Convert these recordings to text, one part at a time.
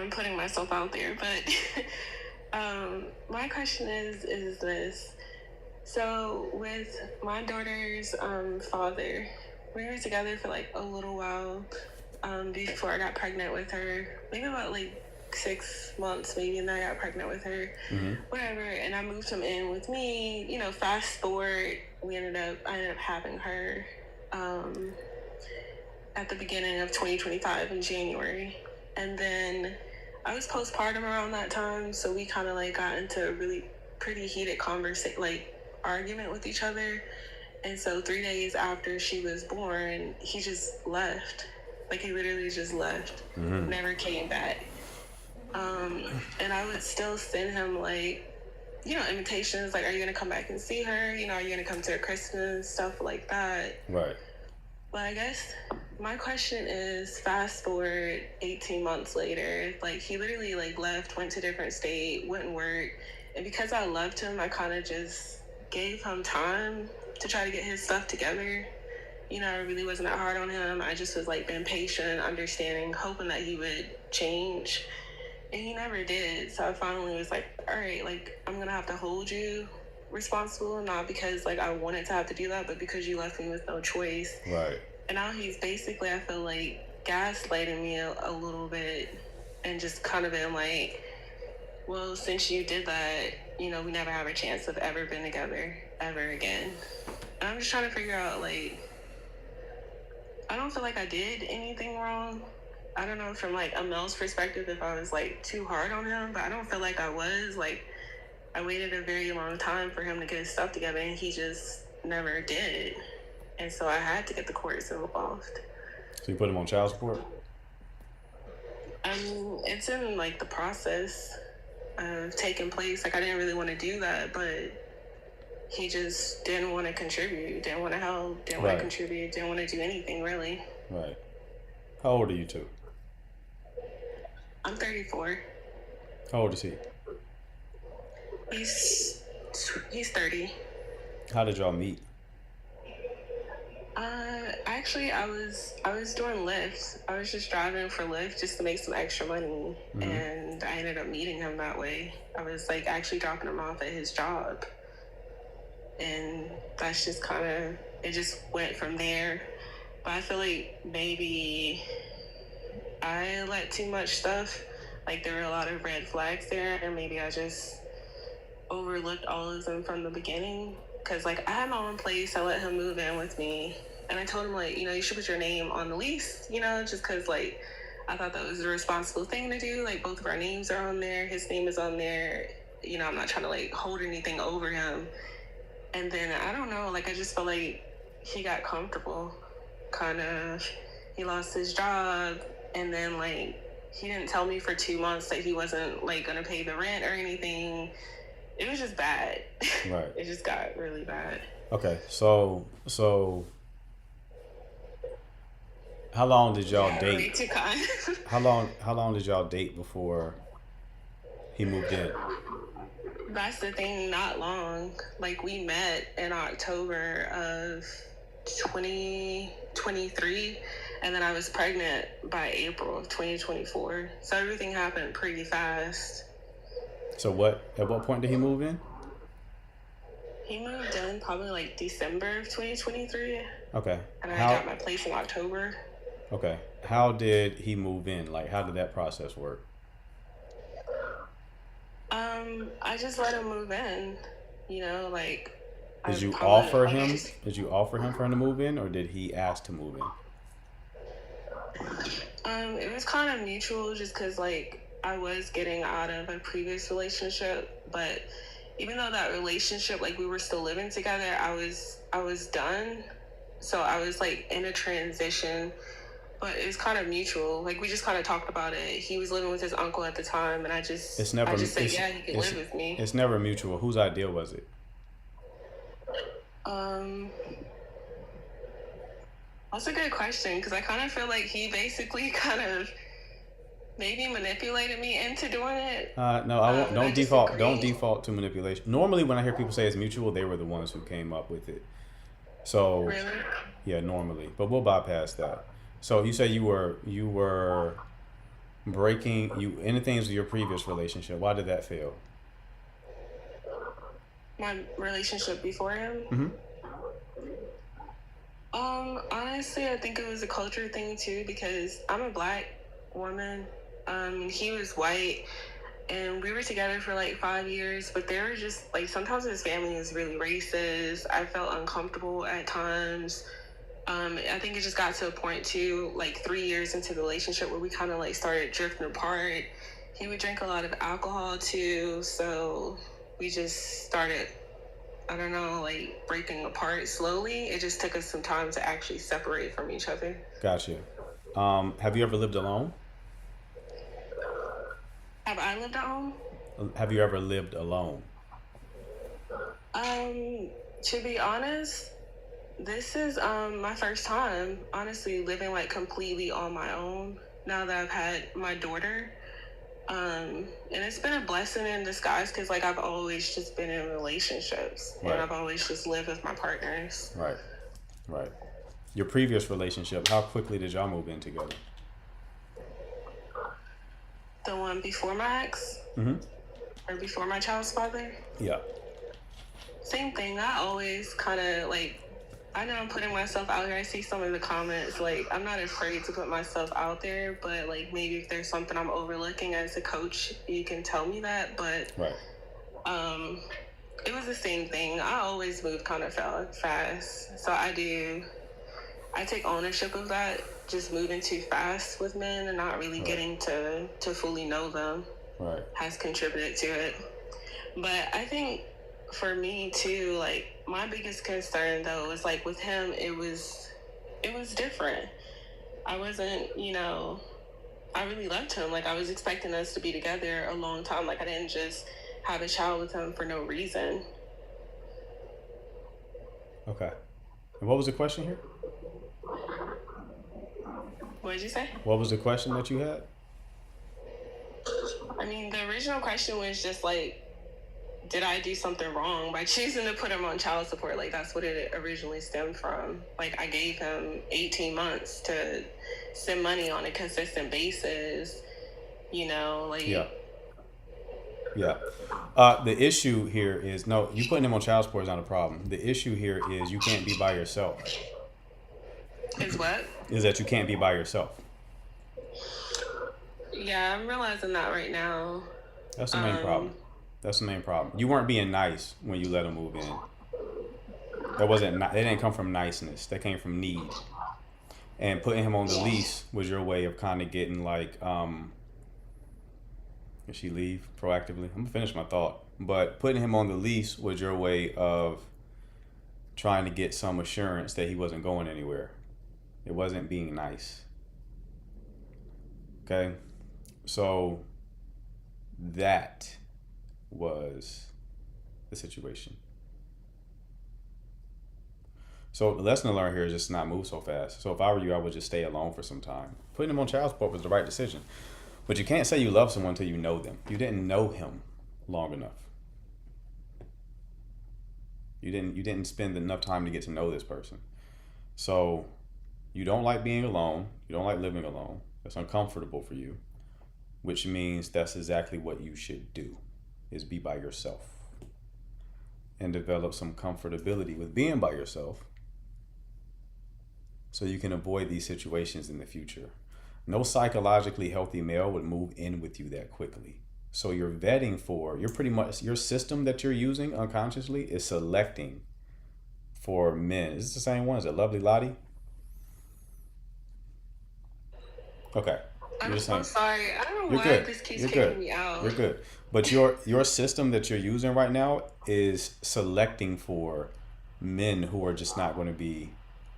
I'm putting myself out there, but my question is this. So with my daughter's father, we were together for like a little while before I got pregnant with her. Maybe about like 6 months, maybe, and then I got pregnant with her. Whatever. And I moved him in with me. You know, fast forward, I ended up having her at the beginning of 2025 in January, and then I was postpartum around that time, so we kind of like got into a really pretty heated conversation, like argument with each other. And so 3 days after she was born, he just left. Like, he literally just left. Never came back. And I would still send him, like, you know, invitations, like, are you going to come back and see her? You know, are you going to come to her Christmas? Stuff like that. Right. But I guess my question is, fast forward 18 months later, like, he literally, like, left, went to a different state, wouldn't work. And because I loved him, I kind of just gave him time to try to get his stuff together. You know, I really wasn't that hard on him. I just was, like, being patient, understanding, hoping that he would change. And he never did. So I finally was like, all right, like, I'm going to have to hold you responsible, not because, like, I wanted to have to do that, but because you left me with no choice. Right. And now he's basically, I feel like, gaslighting me a little bit, and just kind of been like, well, since you did that, you know, we never have a chance of ever being together ever again. And I'm just trying to figure out, like, I don't feel like I did anything wrong. I don't know, from, like, a male's perspective, if I was, like, too hard on him, but I don't feel like I was. Like, I waited a very long time for him to get his stuff together, and he just never did. And so I had to get the courts involved. So you put him on child support? It's in, like, the process of taking place. Like, I didn't really want to do that, but he just didn't want to contribute, didn't want to help, didn't want to contribute, didn't want to do anything, really. Right. How old are you two? I'm 34. How old is he? He's 30. How did y'all meet? Actually, I was doing Lyft. I was just driving for Lyft just to make some extra money, and I ended up meeting him that way. I was, like, actually dropping him off at his job, and that's just kind of, it just went from there. But I feel like maybe I let too much stuff, like, there were a lot of red flags there, and maybe I just overlooked all of them from the beginning. Because, like, I had my own place. I let him move in with me. And I told him, like, you know, you should put your name on the lease, you know, just because, like, I thought that was a responsible thing to do. Like, both of our names are on there. His name is on there. You know, I'm not trying to, like, hold anything over him. And then, I don't know, like, I just felt like he got comfortable. Kind of, he lost his job. And then, like, he didn't tell me for 2 months that he wasn't, like, going to pay the rent or anything. It was just bad. Right. It just got really bad. Okay, so how long did y'all date? Way too kind. How long did y'all date before he moved in? That's the thing, not long. Like, we met in October of 2023, and then I was pregnant by April of 2024. So everything happened pretty fast. So at what point did he move in? He moved in probably like December of 2023. Okay. And I got my place in October. Okay. How did he move in? Like, how did that process work? I just let him move in. You know, like, Did you offer him for him to move in, or did he ask to move in? It was kind of mutual, just because, like, I was getting out of a previous relationship, but even though that relationship, like, we were still living together, I was done. So I was, like, in a transition, but it was kind of mutual. Like, we just kind of talked about it. He was living with his uncle at the time, and I just said, yeah, he could live with me. It's never mutual. Whose idea was it? That's a good question, because I kind of feel like he basically kind of maybe manipulated me into doing it. No, I won't. Don't default to manipulation. Normally, when I hear people say it's mutual, they were the ones who came up with it. So, really? Yeah, normally, but we'll bypass that. So you say you were breaking you in the things of your previous relationship, why did that fail? My relationship before him. Mm-hmm. Honestly, I think it was a culture thing too because I'm a black woman. He was white, and we were together for like 5 years. But there were just like sometimes his family is really racist. I felt uncomfortable at times. I think it just got to a point too, like 3 years into the relationship, where we kind of like started drifting apart. He would drink a lot of alcohol too, so we just started, I don't know, like breaking apart slowly. It just took us some time to actually separate from each other. Gotcha. Have you ever lived alone? Have I lived at home? Have you ever lived alone? To be honest, this is my first time, honestly, living like completely on my own now that I've had my daughter. And it's been a blessing in disguise because like I've always just been in relationships Right. and I've always just lived with my partners. Right. Right. Your previous relationship, how quickly did y'all move in together? The one before my ex Mm-hmm. or before my child's father, Yeah. same thing. I always kind of like, I know I'm putting myself out here. I see some of the comments. Like, I'm not afraid to put myself out there, but like maybe if there's something I'm overlooking as a coach, you can tell me that. But Right. it was the same thing. I always moved kind of fast. So I take ownership of that. Just moving too fast with men and not really Right. getting to fully know them Right. has contributed to it. But I think for me too, like my biggest concern though was like with him, it was different. I wasn't, I really loved him. Like I was expecting us to be together a long time. Like I didn't just have a child with him for no reason. Okay. And what was the question here? What did you say? What was the question that you had? I mean, the original question was just like, did I do something wrong by choosing to put him on child support? Like, that's what it originally stemmed from. Like, I gave him 18 months to send money on a consistent basis, like... Yeah. Yeah. The issue here is, no, you putting him on child support is not a problem. The issue here is you can't be by yourself. Is what? Is that you can't be by yourself. Yeah, I'm realizing that right now. That's the main problem. That's the main problem. You weren't being nice when you let him move in. That wasn't. It didn't come from niceness. That came from need. And putting him on the lease was your way of kind of getting like, did she leave proactively? I'm gonna finish my thought. But putting him on the lease was your way of trying to get some assurance that he wasn't going anywhere. It wasn't being nice. Okay, so that was the situation. So the lesson to learn here is just not move so fast. So if I were you, I would just stay alone for some time. Putting him on child support was the right decision. But you can't say you love someone until you know them. You didn't know him long enough. You didn't spend enough time to get to know this person. So you don't like being alone. You don't like living alone. That's uncomfortable for you, which means that's exactly what you should do, is be by yourself and develop some comfortability with being by yourself so you can avoid these situations in the future. No psychologically healthy male would move in with you that quickly. So you're vetting you're pretty much, your system that you're using unconsciously is selecting for men. Is this the same one? Is it Lovely Lottie? Okay. I'm so sorry. I don't know You're why good. this keeps You're kicking good. me out. You're good. But your system that you're using right now is selecting for men who are just not going to be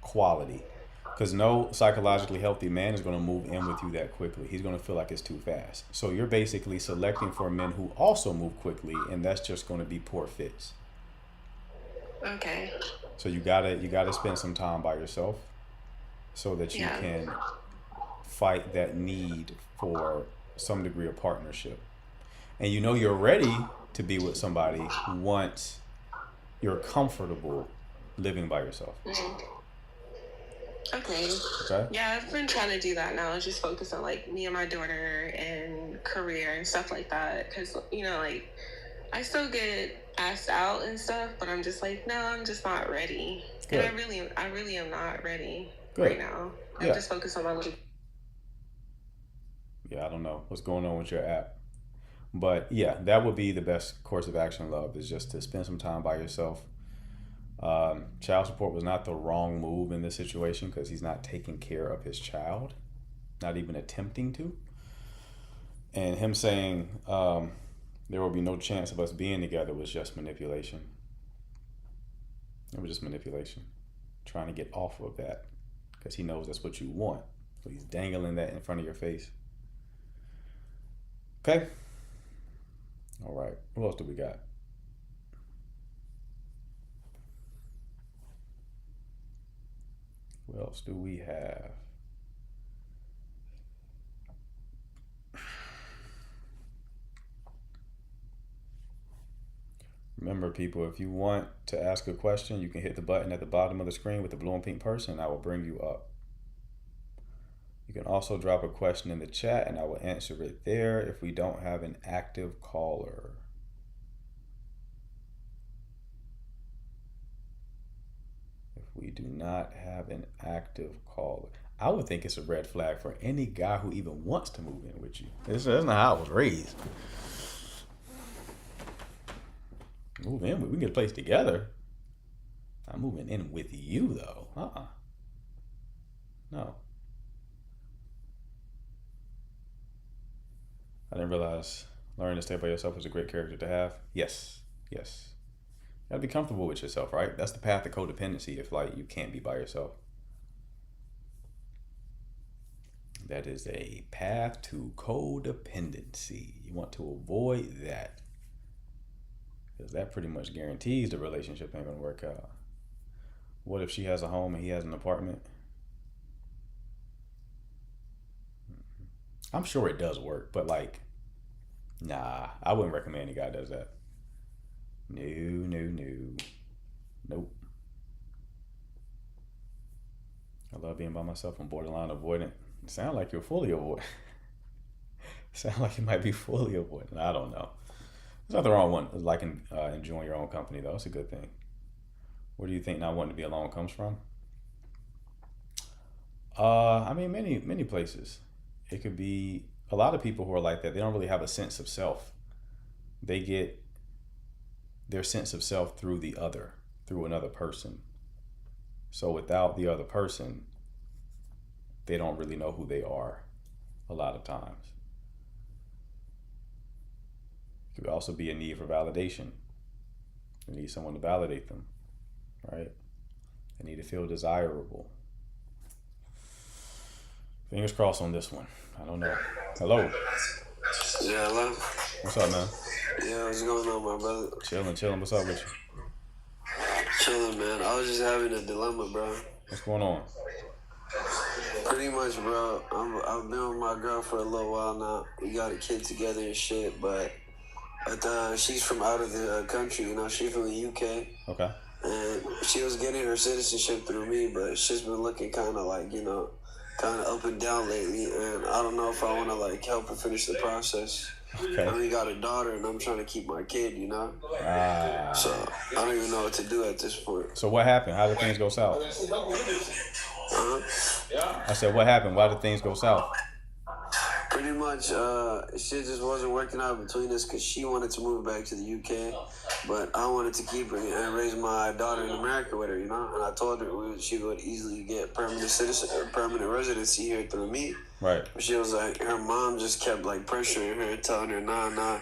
quality. Because no psychologically healthy man is going to move in with you that quickly. He's going to feel like it's too fast. So you're basically selecting for men who also move quickly, and that's just going to be poor fits. Okay. So you gotta spend some time by yourself so that you can fight that need for some degree of partnership. And you're ready to be with somebody once you're comfortable living by yourself. Okay. Okay. Yeah, I've been trying to do that now. Just focus on like me and my daughter and career and stuff like that. Because like I still get asked out and stuff, but I'm just like, no, I'm just not ready. And Good. I really am not ready right Good. now. I'm Yeah. just focused on my little. Yeah, I don't know what's going on with your app. But yeah, that would be the best course of action, love, is just to spend some time by yourself. Child support was not the wrong move in this situation because he's not taking care of his child, not even attempting to. And him saying there will be no chance of us being together was just manipulation. It was just manipulation. Trying to get off of that because he knows that's what you want. So he's dangling that in front of your face. Okay? All right. What else do we got? What else do we have? Remember, people, if you want to ask a question, you can hit the button at the bottom of the screen with the blue and pink person, and I will bring you up. You can also drop a question in the chat, and I will answer it there if we don't have an active caller. If we do not have an active caller, I would think it's a red flag for any guy who even wants to move in with you. That's not how I was raised. Move in, we can get a place together. I'm moving in with you, though. No. I didn't realize learning to stay by yourself is a great character to have. Yes. You gotta be comfortable with yourself, right? That's the path to codependency if like you can't be by yourself. That is a path to codependency. You want to avoid that. Because that pretty much guarantees the relationship ain't gonna work out. What if she has a home and he has an apartment? I'm sure it does work, but like, nah, I wouldn't recommend any guy does that. No. Nope. I love being by myself. I'm borderline avoidant. It sounds like you're fully avoidant. Sound like you might be fully avoidant. I don't know. There's nothing wrong with like enjoying your own company, though. It's a good thing. Where do you think not wanting to be alone comes from? I mean, many places. It could be a lot of people who are like that. They don't really have a sense of self. They get their sense of self through another person. So without the other person, they don't really know who they are a lot of times. It could also be a need for validation. They need someone to validate them, right? They need to feel desirable. Fingers crossed on this one. I don't know. Hello. Yeah, hello. What's up, man? Yeah, what's going on, my brother? Chilling. What's up with you? Chilling, man. I was just having a dilemma, bro. What's going on? Pretty much, bro. I've been with my girl for a little while now. We got a kid together and shit, but she's from out of the country, she's from the UK. Okay. And she was getting her citizenship through me, but she's been looking kind of like, kind of up and down lately, and I don't know if I want to like help her finish the process. Okay. I only got a daughter, and I'm trying to keep my kid, So I don't even know what to do at this point. So what happened? How did things go south? Uh-huh. I said, what happened? Why did things go south? Pretty much, shit just wasn't working out between us because she wanted to move back to the UK, but I wanted to keep her and raise my daughter in America with her, And I told her she would easily get permanent residency here through me. Right. But she was like, her mom just kept like pressuring her and telling her, nah,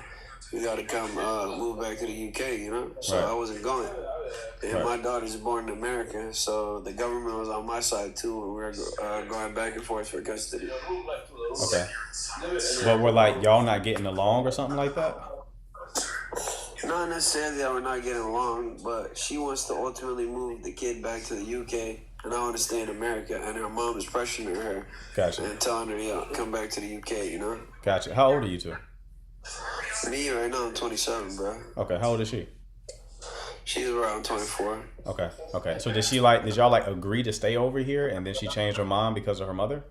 you gotta come move back to the UK, So right. I wasn't going. And my daughter's born in America, so the government was on my side too, and we were going back and forth for custody. Okay. Well, we're like, y'all not getting along or something like that? Not necessarily that we're not getting along, but she wants to ultimately move the kid back to the UK, and I want to stay in America, and her mom is pressuring her. Gotcha. And telling her, come back to the UK, Gotcha. How old are you two? Me right now, I'm 27, bro. Okay, how old is she? She's around 24. Okay. Okay. So did y'all like agree to stay over here and then she changed her mind because of her mother?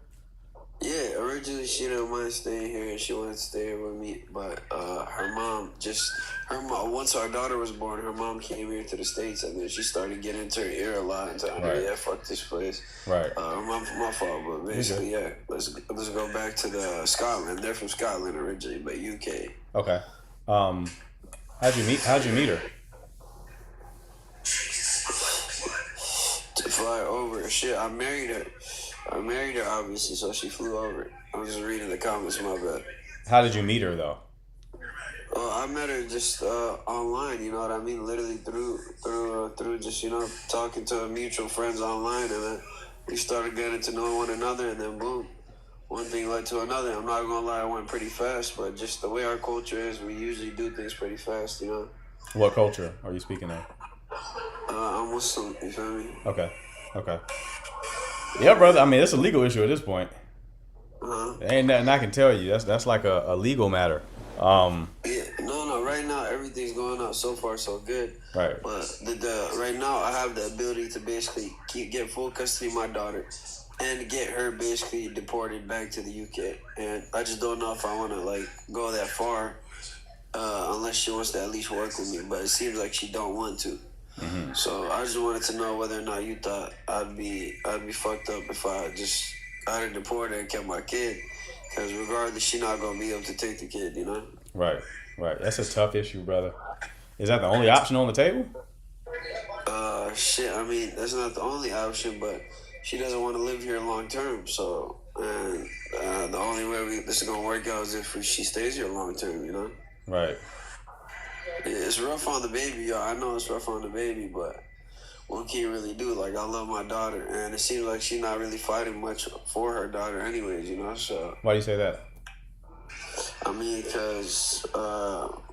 Yeah, originally she didn't mind staying here and she wanted to stay here with me, but once our daughter was born, her mom came here to the States and then she started getting into her ear a lot and telling her, Right. yeah, fuck this place. Right. My fault, but basically, yeah, let's go back to the Scotland. They're from Scotland originally, but UK. Okay. How'd you meet her? To fly over, shit, I married her obviously, so she flew over. I'm just reading the comments, my bad. How did you meet her though? I met her just online, you know what I mean? Literally through just, you know, talking to mutual friends online, and then we started getting to know one another, and then boom, one thing led to another. I'm not gonna lie, it went pretty fast, but just the way our culture is, we usually do things pretty fast, you know? What culture are you speaking of? I'm Muslim, you feel me? Okay. Okay. Yeah, brother. I mean, it's a legal issue at this point. There ain't nothing I can tell you. That's like a legal matter. Yeah, no. Right now, everything's going out so far so good. Right. But right now, I have the ability to basically get full custody of my daughter, and get her basically deported back to the UK. And I just don't know if I want to like go that far, unless she wants to at least work with me. But it seems like she don't want to. Mm-hmm. So I just wanted to know whether or not you thought I'd be fucked up if I had deported and kept my kid. Because regardless, she not gonna be able to take the kid, you know. Right. Right. That's a tough issue, brother. Is that the only option on the table? Shit. I mean, that's not the only option, but she doesn't want to live here long term. So, and the only way this is gonna work out is if she stays here long term, you know. Right. It's rough on the baby, y'all. I know it's rough on the baby, but what can you really do? Like, I love my daughter, and it seems like she's not really fighting much for her daughter anyways, you know? So, Why do you say that? I mean, because,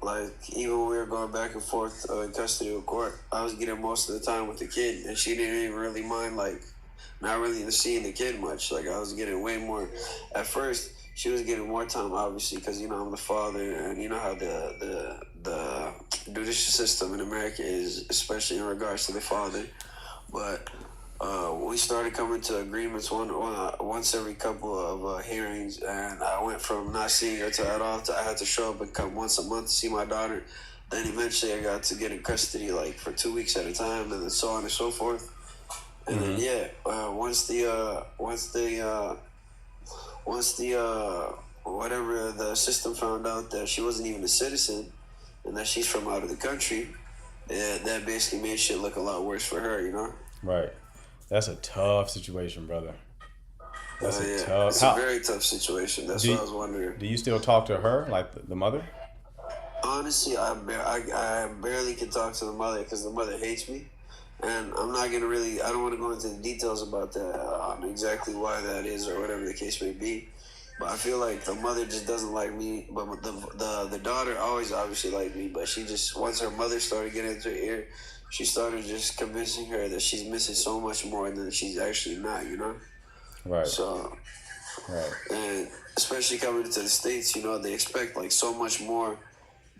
like, even when we were going back and forth in custody of court, I was getting most of the time with the kid, and she didn't even really mind, like, not really seeing the kid much. Like, I was getting way more. At first, she was getting more time, obviously, because, you know, I'm the father, and you know how the judicial system in America is, especially in regards to the father. But we started coming to agreements once every couple of hearings, and I went from not seeing her at all to I had to show up and come once a month to see my daughter. Then eventually I got to get in custody like for 2 weeks at a time, and then so on and so forth. And then whatever the system found out that she wasn't even a citizen and that she's from out of the country, that basically made shit look a lot worse for her, you know? Right. That's a tough situation, brother. That's It's tough. a very tough situation. That's what I was wondering. Do you still talk to her, like the mother? Honestly, I barely can talk to the mother because the mother hates me. And I'm not going to I don't want to go into the details about that, on exactly why that is or whatever the case may be. But I feel like the mother just doesn't like me. But the daughter always obviously liked me. But she just, once her mother started getting into her ear, she started just convincing her that she's missing so much more than she's actually not, you know? Right. So, right. And especially coming to the States, you know, they expect like so much more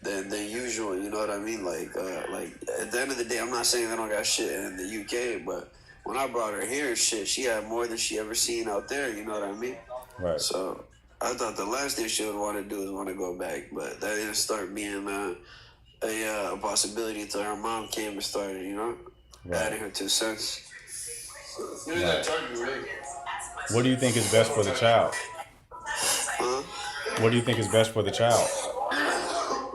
than usual, you know what I mean? Like at the end of the day, I'm not saying they don't got shit in the UK, but when I brought her here, shit, she had more than she ever seen out there, you know what I mean? Right. So I thought the last thing she would want to do is want to go back, but that didn't start being a possibility until her mom came and started, you know, adding her 2 cents. Right. What do you think is best for the child? Huh? What do you think is best for the child?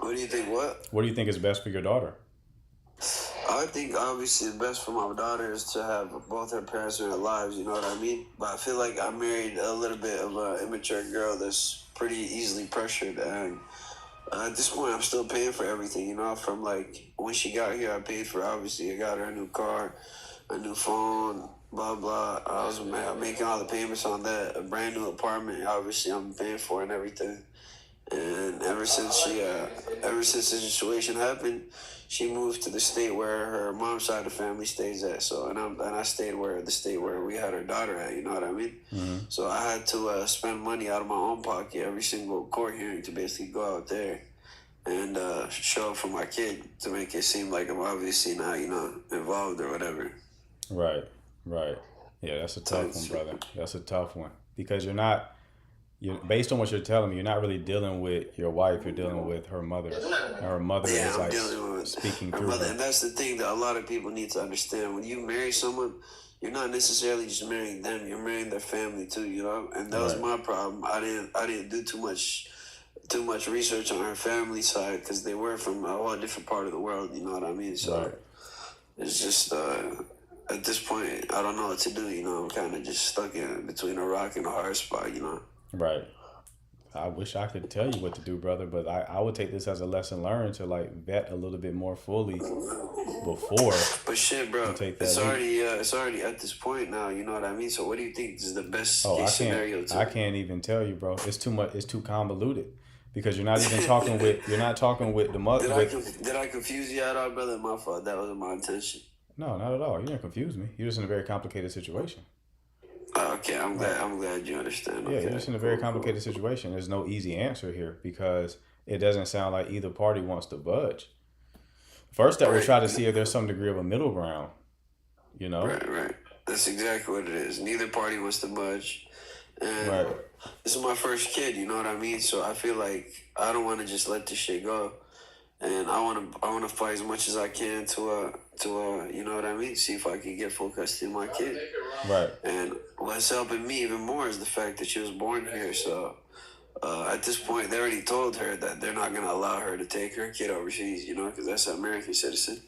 What do you think? What? What do you think is best for your daughter? I think obviously the best for my daughter is to have both her parents in her lives, you know what I mean? But I feel like I married a little bit of an immature girl that's pretty easily pressured, and at this point I'm still paying for everything, you know? From like when she got here, I paid for, obviously I got her a new car, a new phone, blah blah. I was making all the payments on that, a brand new apartment, obviously I'm paying for and everything. And ever since the situation happened, she moved to the state where her mom's side of the family stays at. So, and I stayed the state where we had our daughter at. You know what I mean? Mm-hmm. So I had to spend money out of my own pocket every single court hearing to basically go out there. and show up for my kid to make it seem like I'm obviously not, involved or whatever. Right. Right. Yeah, that's a tough one, brother. That's a tough one because you're based on what you're telling me, you're not really dealing with your wife. You're dealing with her mother. And her mother Yeah, is I'm like dealing with speaking her through mother, her. and that's the thing that a lot of people need to understand. When you marry someone, you're not necessarily just marrying them; you're marrying their family too. And that was Right. my problem. I didn't do too much research on her family side because they were from a whole different part of the world. You know what I mean? So Right. it's just at this point, I don't know what to do. I'm kind of just stuck in between a rock and a hard spot. Right. I wish I could tell you what to do, brother, but I would take this as a lesson learned to like vet a little bit more fully before But shit, bro, you take that it's leap. already at this point now. You know what I mean? So what do you think is the best Oh, case scenario? I can't even tell you, bro. It's too much. It's too convoluted because you're not even talking with the mother. Did I confuse you at all, brother? My fault. That wasn't my intention. No, not at all. You didn't confuse me. You're just in a very complicated situation. Okay, I'm glad you understand. Yeah, Okay, you're just in a very complicated situation. There's no easy answer here because it doesn't sound like either party wants to budge. First, I would try to see if there's some degree of a middle ground. Right. That's exactly what it is. Neither party wants to budge, and Right. this is my first kid. You know what I mean? So I feel like I don't want to just let this shit go, and I want to fight as much as I can to you know what I mean? See if I can get full custody of my kid. Right. And what's helping me even more is the fact that she was born here. So at this point, they already told her that they're not going to allow her to take her kid overseas, because that's an American citizen.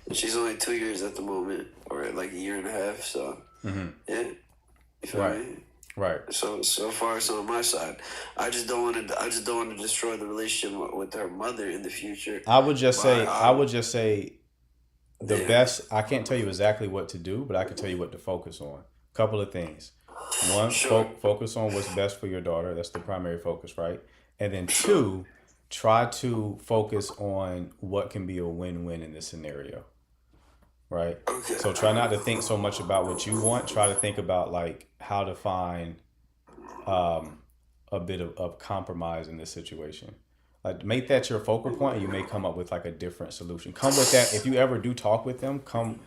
And she's only 2 years at the moment, or like a year and a half. So, yeah. You feel Right. me? Right. So far, it's on my side. I just don't want to destroy the relationship with her mother in the future. I would just say the Yeah. best. I can't tell you exactly what to do, but I can tell you what to focus on. Couple of things. One, Sure. focus on what's best for your daughter. That's the primary focus, right? And then two, try to focus on what can be a win-win in this scenario, right? Okay. So try not to think so much about what you want. Try to think about like how to find a bit of compromise in this situation. Like make that your focal point, and you may come up with like a different solution. Come with that. If you ever do talk with them, come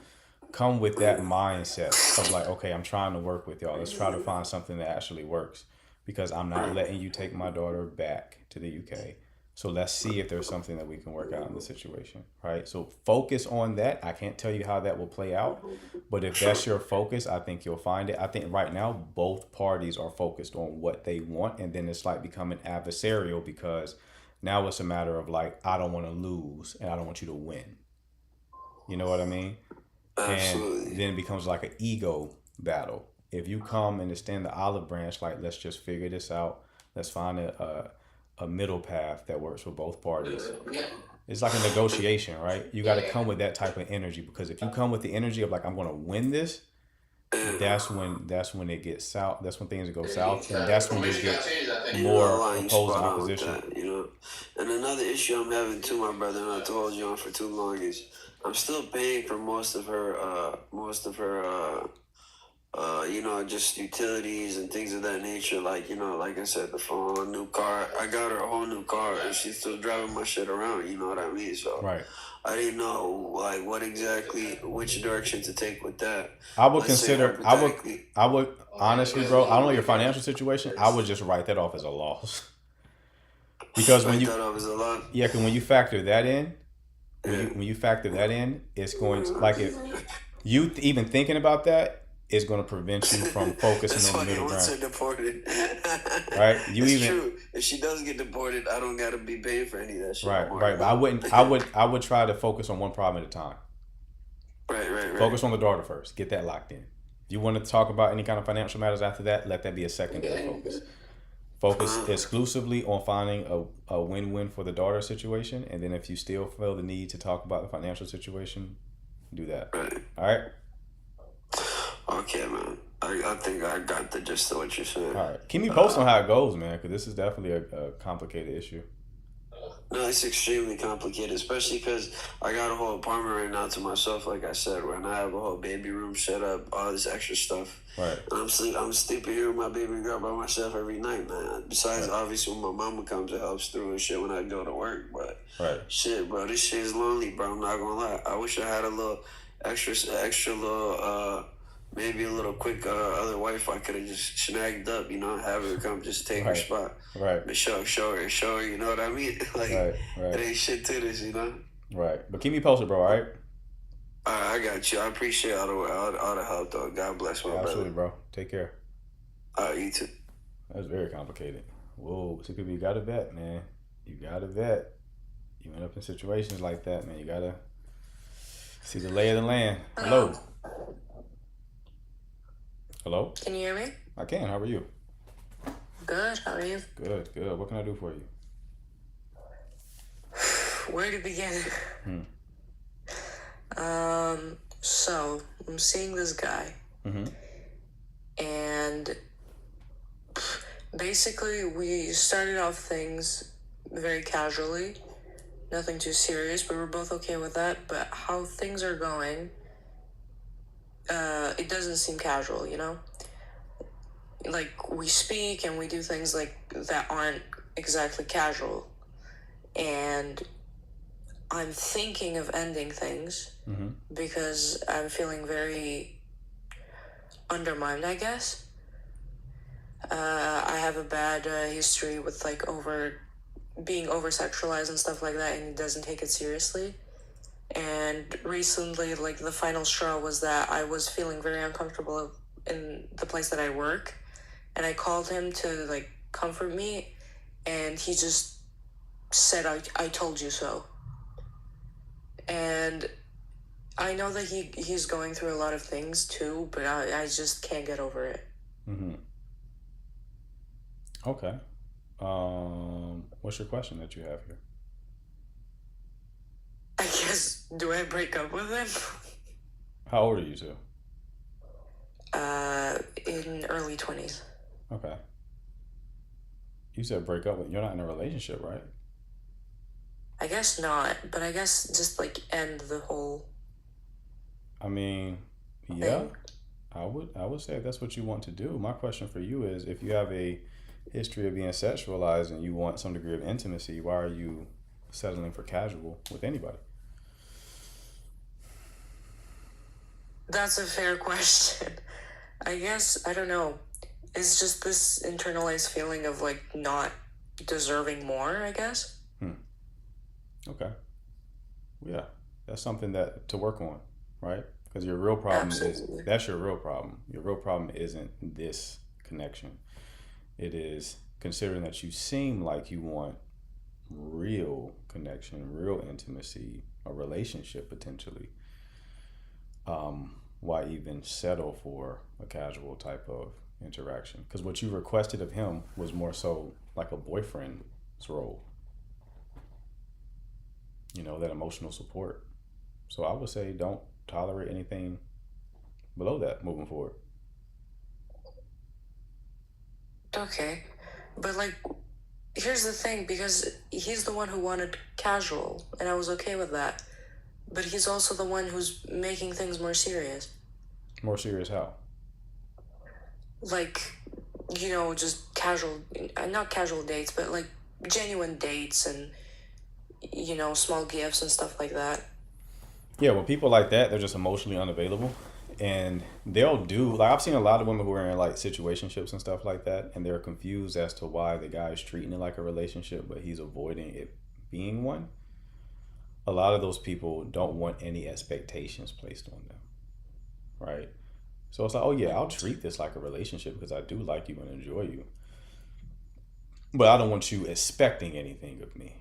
with that mindset of like, okay, I'm trying to work with y'all. Let's try to find something that actually works because I'm not letting you take my daughter back to the UK. So let's see if there's something that we can work out in the situation, right? So focus on that. I can't tell you how that will play out, but if that's your focus, I think you'll find it. I think right now both parties are focused on what they want, and then it's like becoming adversarial because now it's a matter of like, I don't want to lose and I don't want you to win. You know what I mean? Absolutely. And then it becomes like an ego battle. If you come and extend the olive branch, like, let's just figure this out. Let's find a middle path that works for both parties. It's like a negotiation, right? You got to come with that type of energy because if you come with the energy of like, I'm going to win this, that's when it gets south. That's when things go south, and that's when you get more opposing opposition. And another issue I'm having too, my brother, and I told you on for too long, is I'm still paying for most of her just utilities and things of that nature. Like, like I said, the phone, new car. I got her a whole new car, and she's still driving my shit around. You know what I mean? So Right. I didn't know like which direction to take with that. I would Let's say I would honestly, bro. I don't know your financial situation. I would just write that off as a loss because when thought I was a lot. yeah, because when you factor that in, when you factor that in, it's going to like if you even thinking about that is going to prevent you from focusing on the middle Once ground. her deported. Right? It's true. If she does get deported, I don't gotta be paying for any of that shit. Right. But I would try to focus on one problem at a time. Right. Focus on the daughter first. Get that locked in. If you want to talk about any kind of financial matters after that, let that be a secondary focus. Focus exclusively on finding a win-win for the daughter situation, and then if you still feel the need to talk about the financial situation, do that. Right. All right? Okay, man. I think I got the gist of what you're saying. All right. Keep me posted on how it goes, man, because this is definitely a complicated issue. No, it's extremely complicated, especially because I got a whole apartment right now to myself, like I said, and I have a whole baby room set up, all this extra stuff. Right. And I'm sleeping here with my baby girl by myself every night, man. Besides, Right. obviously, when my mama comes and helps through and shit when I go to work. But Right. shit, bro, this shit is lonely, bro. I'm not gonna lie. I wish I had a little extra little, maybe a little quick other wife I could have just snagged up, you know, have her come just take her Right. spot. Right. But show her, you know what I mean? Like, Right. it Right. ain't shit to this, you know? Right. But keep me posted, bro. All right. I got you. I appreciate all the help, though. God bless my Absolutely, brother. bro. Take care. You too. That's very complicated. Whoa. See, people, you gotta vet, man. You gotta vet. You end up in situations like that, man. You gotta see the lay of the land. Hello. Hello. Can you hear me? I can. How are you? Good. How are you? Good. Good. What can I do for you? Where to begin? So I'm seeing this guy, and basically we started off things very casually, nothing too serious, but we're both okay with that. But how things are going, it doesn't seem casual, you know? Like, we speak and we do things like that aren't exactly casual. And I'm thinking of ending things because I'm feeling very undermined, I guess. I have a bad history with like being over sexualized and stuff like that, and he doesn't take it seriously. And recently, like, the final straw was that I was feeling very uncomfortable in the place that I work, and I called him to like comfort me, and he just said, I told you so. And I know that he's going through a lot of things too, but I just can't get over it. Okay. What's your question that you have here? I guess, do I break up with him? How old are you two? In early 20s. Okay. You said break up with. You're not in a relationship, right? I guess not, but I guess just like end the whole I mean, yeah. I would say if that's what you want to do. My question for you is, if you have a history of being sexualized and you want some degree of intimacy, why are you settling for casual with anybody? That's a fair question. I guess, I don't know. It's just this internalized feeling of like not deserving more, I guess. Okay. Yeah. That's something that to work on, right? Because your real problem Absolutely. that's your real problem. Your real problem isn't this connection. It is considering that you seem like you want real connection, real intimacy, a relationship potentially. Why even settle for a casual type of interaction? Because what you requested of him was more so like a boyfriend's role. You know, that emotional support. So I would say don't tolerate anything below that moving forward. Okay. But like, here's the thing, because he's the one who wanted casual, and I was okay with that. But he's also the one who's making things more serious. More serious how? Like, you know, just casual, not casual dates, but like genuine dates and, you know, small gifts and stuff like that. Yeah, well, people like that, they're just emotionally unavailable. And they'll do, like, I've seen a lot of women who are in, like, situationships and stuff like that, and they're confused as to why the guy is treating it like a relationship, but he's avoiding it being one. A lot of those people don't want any expectations placed on them, right? So it's like, oh, yeah, I'll treat this like a relationship because I do like you and enjoy you. But I don't want you expecting anything of me,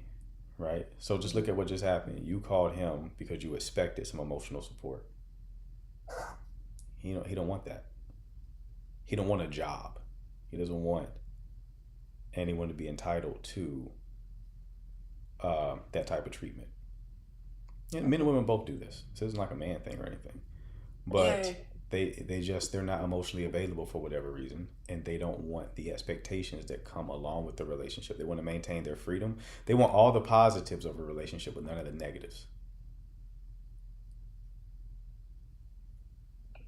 right? So just look at what just happened. You called him because you expected some emotional support. He don't want that. He don't want a job. He doesn't want anyone to be entitled to that type of treatment. And men and women both do this. This isn't like a man thing or anything. But Yeah. They're not emotionally available for whatever reason, and they don't want the expectations that come along with the relationship. They want to maintain their freedom. They want all the positives of a relationship with none of the negatives.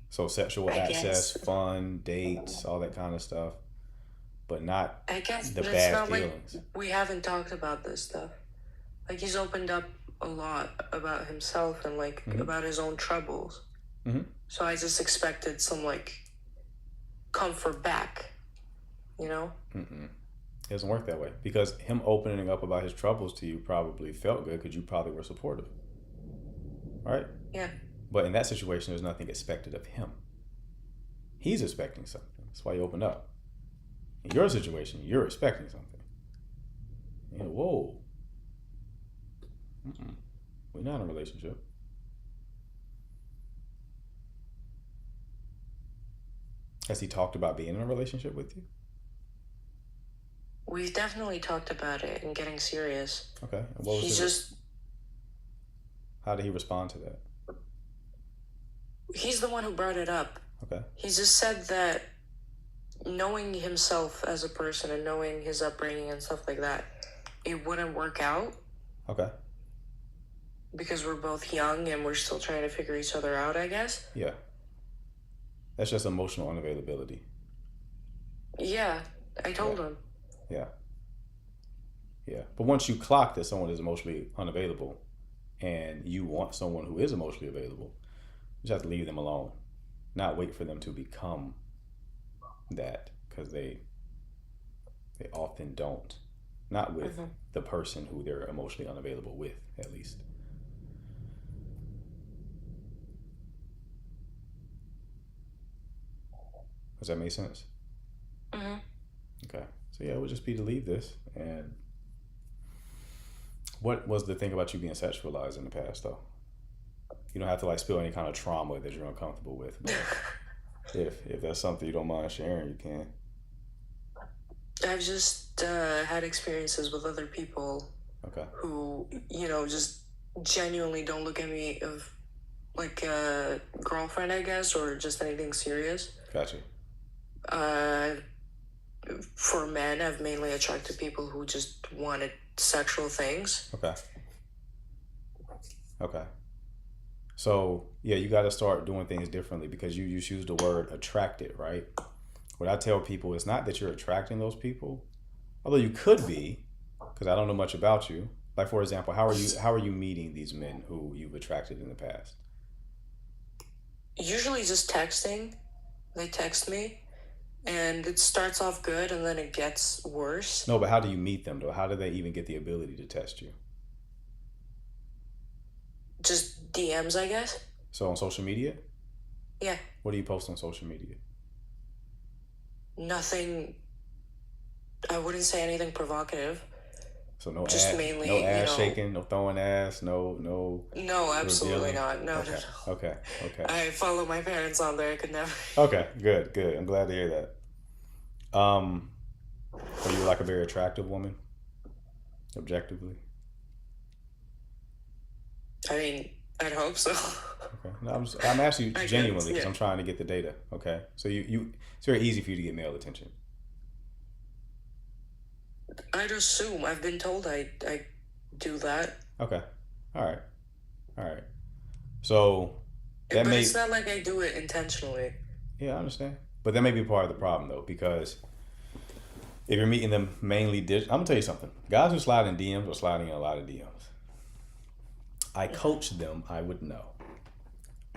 So sexual I access, guess. fun, dates, all that kind of stuff, but not I guess, the but it's bad not like feelings. we haven't talked about this stuff. Like, he's opened up a lot about himself and, like, about his own troubles. Mm-hmm. So I just expected some, like, comfort back, you know? It doesn't work that way, because him opening up about his troubles to you probably felt good because you probably were supportive, right? Yeah. But in that situation, there's nothing expected of him. He's expecting something. That's why you open up. In your situation, you're expecting something. You know, whoa. We're not in a relationship. Has he talked about being in a relationship with you? We've definitely talked about it and getting serious. Okay. And what was He's his, how did he respond to that? he's the one who brought it up. Okay. He just said that knowing himself as a person and knowing his upbringing and stuff like that, it wouldn't work out Okay. because we're both young and we're still trying to figure each other out, I guess. Yeah. That's just emotional unavailability. Yeah, I told him. Yeah. Yeah. But once you clock that someone is emotionally unavailable and you want someone who is emotionally available, you just have to leave them alone. Not wait for them to become that, because they often don't. Not with the person who they're emotionally unavailable with, at least. Does that make sense? Okay. So yeah, it would just be to leave this. And what was the thing about you being sexualized in the past, though? You don't have to like spill any kind of trauma that you're uncomfortable with. But if that's something you don't mind sharing, you can. I've just had experiences with other people Okay. who, you know, just genuinely don't look at me of like a girlfriend, I guess, or just anything serious. Gotcha. For men, I've mainly attracted people who just wanted sexual things. Okay. Okay. So yeah, you got to start doing things differently, because you use the word attracted, right? What I tell people is not that you're attracting those people, although you could be, because I don't know much about you. Like, for example, how are you meeting these men who you've attracted in the past? Usually just texting. They text me, and it starts off good, and then it gets worse. No, but how do you meet them, though? How do they even get the ability to test you? Just DMs, I guess. So on social media? Yeah. What do you post on social media? Nothing. I wouldn't say anything provocative. So no Just ass, mainly, no you ass know. shaking, no throwing ass, no No, absolutely revealing? not. No, Okay, no. okay, okay. I follow my parents on there. I could never. Okay, good, good. I'm glad to hear that. Are you like a very attractive woman? Objectively? I mean, I'd hope so. Okay. No, I'm asking you I guess, genuinely, because yeah. I'm trying to get the data. Okay. So it's very easy for you to get male attention. I'd assume. I've been told I do that. Okay. All right. All right. So that But may, it's not like I do it intentionally. yeah, I understand. But that may be part of the problem, though, because if you're meeting them mainly, I'm gonna tell you something. Guys who slide in DMs are sliding in a lot of DMs. I coach them, I would know,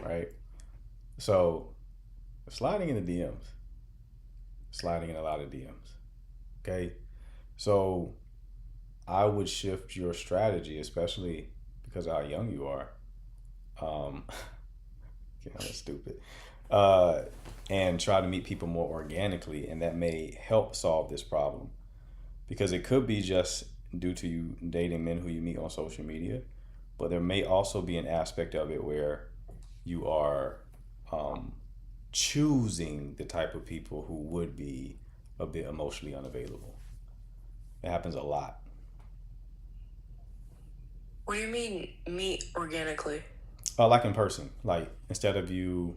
right? So sliding in the DMs, sliding in a lot of DMs. Okay. So I would shift your strategy, especially because of how young you are. Yeah, that's stupid. And try to meet people more organically, and that may help solve this problem, because it could be just due to you dating men who you meet on social media, but there may also be an aspect of it where you are choosing the type of people who would be a bit emotionally unavailable. It happens a lot. What do you mean meet organically? Like in person, like instead of you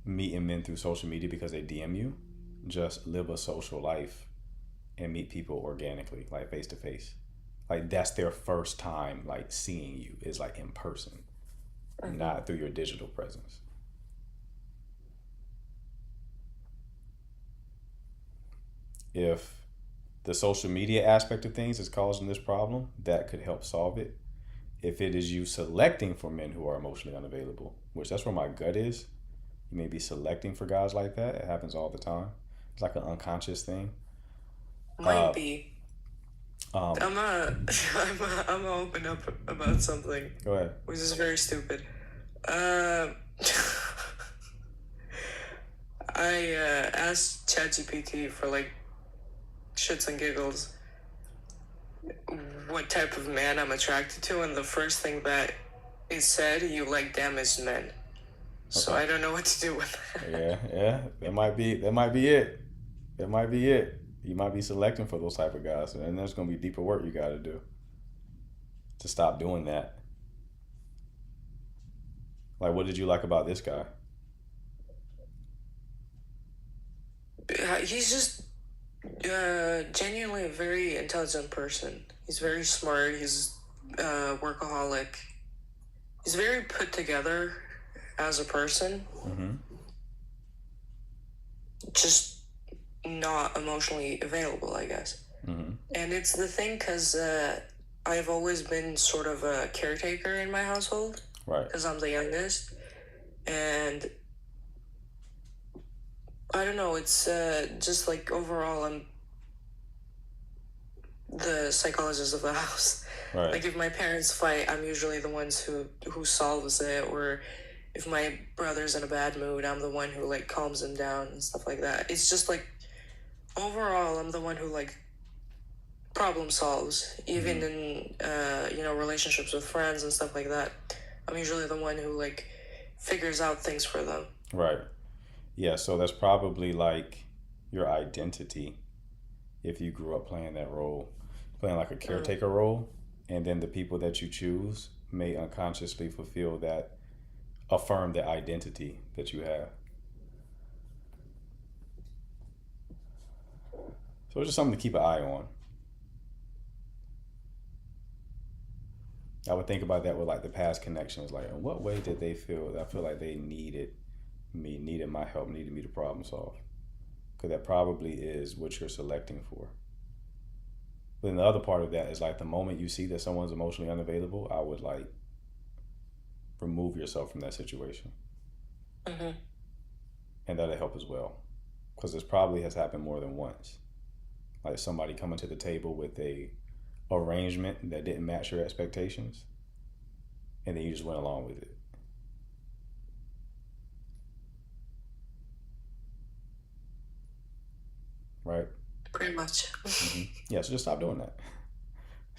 meeting men through social media because they DM you. Just live a social life and meet people organically, like face to face. Like that's their first time like seeing you is like in person, not through your digital presence. If the social media aspect of things is causing this problem, that could help solve it. If it is you selecting for men who are emotionally unavailable, which that's where my gut is, you may be selecting for guys like that. It happens all the time. It's like an unconscious thing. Might be. Um, I'm gonna open up about something, Go ahead. which is very stupid. I asked ChatGPT for like shits and giggles what type of man I'm attracted to, and the first thing that it said, you like damaged men. So Okay. I don't know what to do with that. Yeah. That might be it. That might be it. You might be selecting for those type of guys, and there's gonna be deeper work you got to do to stop doing that. Like, what did you like about this guy? He's just genuinely a very intelligent person. He's very smart. He's workaholic. He's very put together as a person. Mm-hmm. Just not emotionally available, I guess. Mm-hmm. And it's the thing because I've always been sort of a caretaker in my household Right. because I'm the youngest. And I don't know, it's just like overall I'm the psychologist of the house. Right. Like if my parents fight, I'm usually the ones who solves it, or if my brother's in a bad mood, I'm the one who like calms him down and stuff like that. It's just like overall I'm the one who like problem solves, even in relationships with friends and stuff like that. I'm usually the one who like figures out things for them. Right. Yeah, so that's probably like your identity if you grew up playing that role, playing like a caretaker role, and then the people that you choose may unconsciously affirm the identity that you have. So it's just something to keep an eye on. I would think about that with like the past connections. Like, in what way did they feel? I feel like they needed me, needed my help, needed me to problem solve. Because that probably is what you're selecting for. But then the other part of that is like the moment you see that someone's emotionally unavailable, I would like remove yourself from that situation. Mm-hmm. And that'll help as well. Because this probably has happened more than once. Like somebody coming to the table with a arrangement that didn't match your expectations, and then you just went along with it. Right? Pretty much. Yeah, so just stop doing that.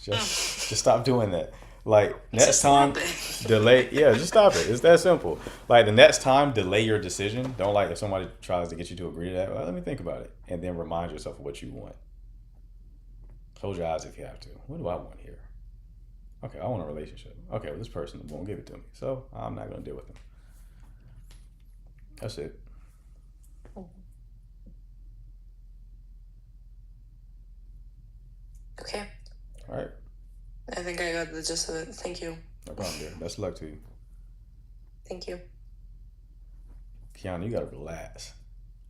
Just stop doing that. Like next time, delay. Yeah, just stop it. It's that simple. Like the next time, delay your decision. Don't like if somebody tries to get you to agree to that. Well, let me think about it, and then remind yourself of what you want. Close your eyes if you have to. What do I want here? Okay, I want a relationship. Okay, well, this person won't give it to me, so I'm not going to deal with them. That's it. Okay. All right. I think I got the gist of it. Thank you. No problem, dear. Best of luck to you. Thank you. Kiana, you got to relax.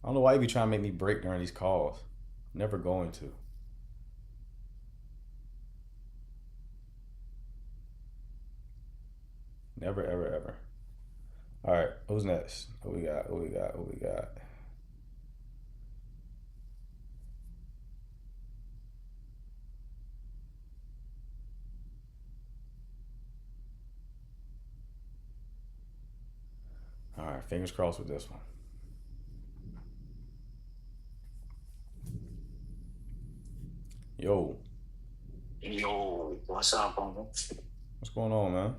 I don't know why you be trying to make me break during these calls. Never going to. Never, ever, ever. All right, who's next? What we got? All right, fingers crossed with this one. Yo, Yo, what's up, Uncle? what's going on, man?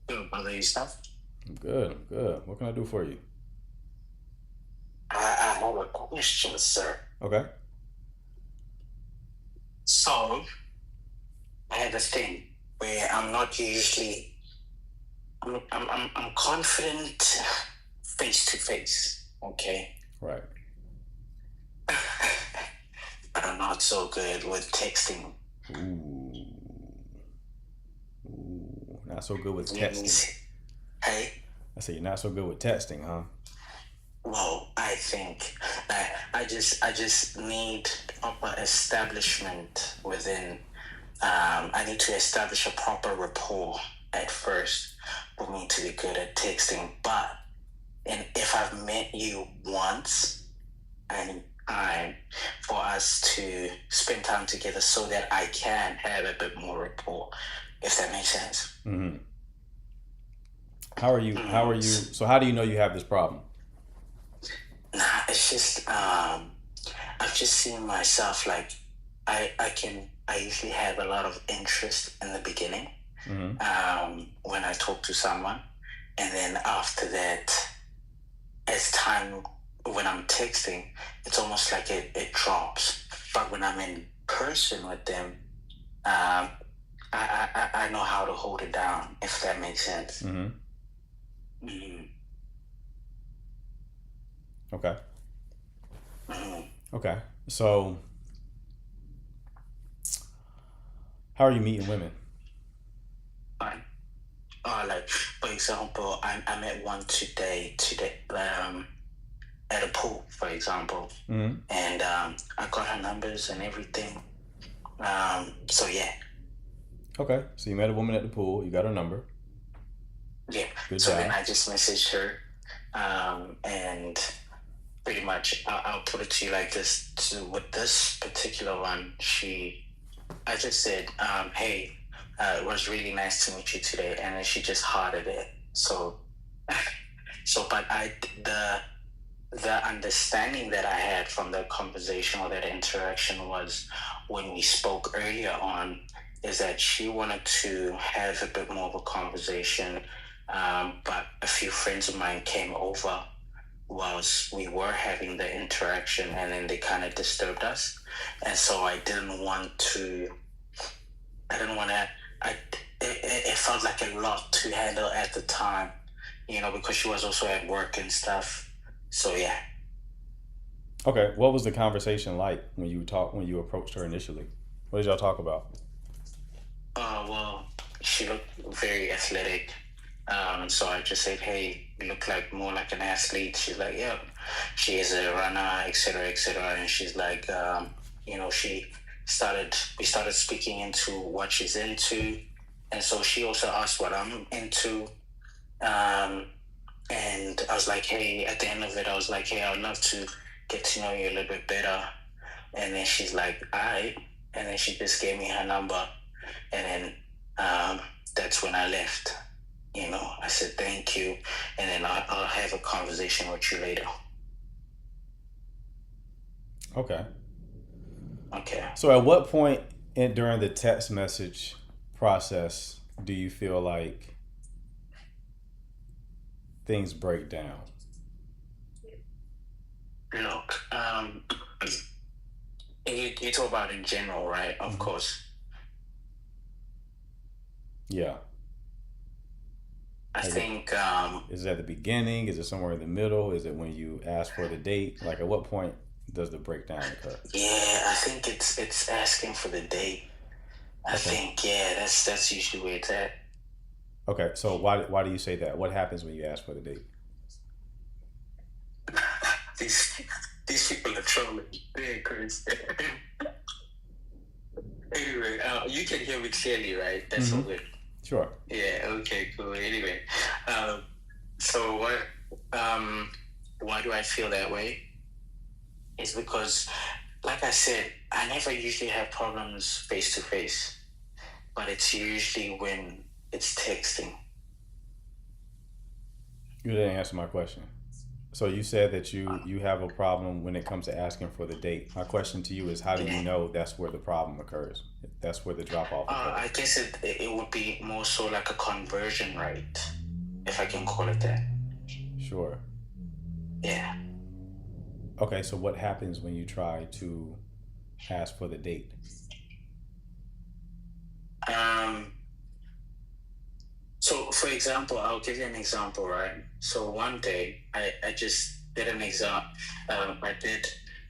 Good, brother. Yourself? I'm good. What can I do for you? I have a question, sir. Okay. So, I have this thing where I'm not usually. I'm confident face to face. Okay. Right. But I'm not so good with texting. Ooh. Ooh. Not so good with texting. Hey. I say you're not so good with texting, huh? Well, I think I just need proper establishment within. I need to establish a proper rapport at first for me to be good at texting. But if I've met you once, and time for us to spend time together so that I can have a bit more rapport, if that makes sense. Mm-hmm. How are you? So how do you know you have this problem? Nah, it's just I've just seen myself like I usually have a lot of interest in the beginning when I talk to someone, and then after that, as time when I'm texting, it's almost like it drops. But when I'm in person with them, I know how to hold it down, if that makes sense. Mm-hmm. Mm-hmm. Okay. Mm-hmm. Okay. So how are you meeting women? Fine. Like for example, I met one today at a pool, for example, Mm-hmm. and I got her numbers and everything. So yeah. Okay. So you met a woman at the pool. You got her number. Yeah. Good So job. then I just messaged her, and pretty much I'll put it to you like this. With this particular one, I just said, hey, it was really nice to meet you today, and then she just hearted it. So but the understanding that I had from the conversation or that interaction was when we spoke earlier on, is that she wanted to have a bit more of a conversation, but a few friends of mine came over whilst we were having the interaction, and then they kind of disturbed us, and so I didn't want to. It felt like a lot to handle at the time, because she was also at work and stuff. So yeah. Okay. What was the conversation like when you approached her initially? What did y'all talk about? Well, she looked very athletic. So I just said, hey, you look more like an athlete. She's like, yeah, she is a runner, etc., etc. And she's like, we started speaking into what she's into. And so she also asked what I'm into. And I was like, hey, at the end of it, I was like, hey, I would love to get to know you a little bit better. And then she's like, all right. And then she just gave me her number. And then that's when I left. I said, thank you. And then I'll have a conversation with you later. Okay. Okay. So at what point during the text message process do you feel like things break down? Look, you talk about in general, right? Of course. Yeah. I think is it at the beginning? Is it somewhere in the middle? Is it when you ask for the date? Like at what point does the breakdown occur? Yeah, I think it's asking for the date. I think that's usually where it's at. Okay, so why do you say that? What happens when you ask for the date? These people are trolling. They're crazy. Anyway, you can hear me clearly, right? That's all good. Sure. Yeah. Okay. Cool. Anyway, so why do I feel that way? It's because, like I said, I never usually have problems face to face, but it's usually when it's texting. You didn't answer my question. So you said that you have a problem when it comes to asking for the date. My question to you is, how do you know that's where the problem occurs? That's where the drop off occurs? I guess it would be more so like a conversion rate, if I can call it that. Sure. Yeah. Okay, so what happens when you try to ask for the date? So for example, I'll give you an example, right? So one day, I just did an example. I did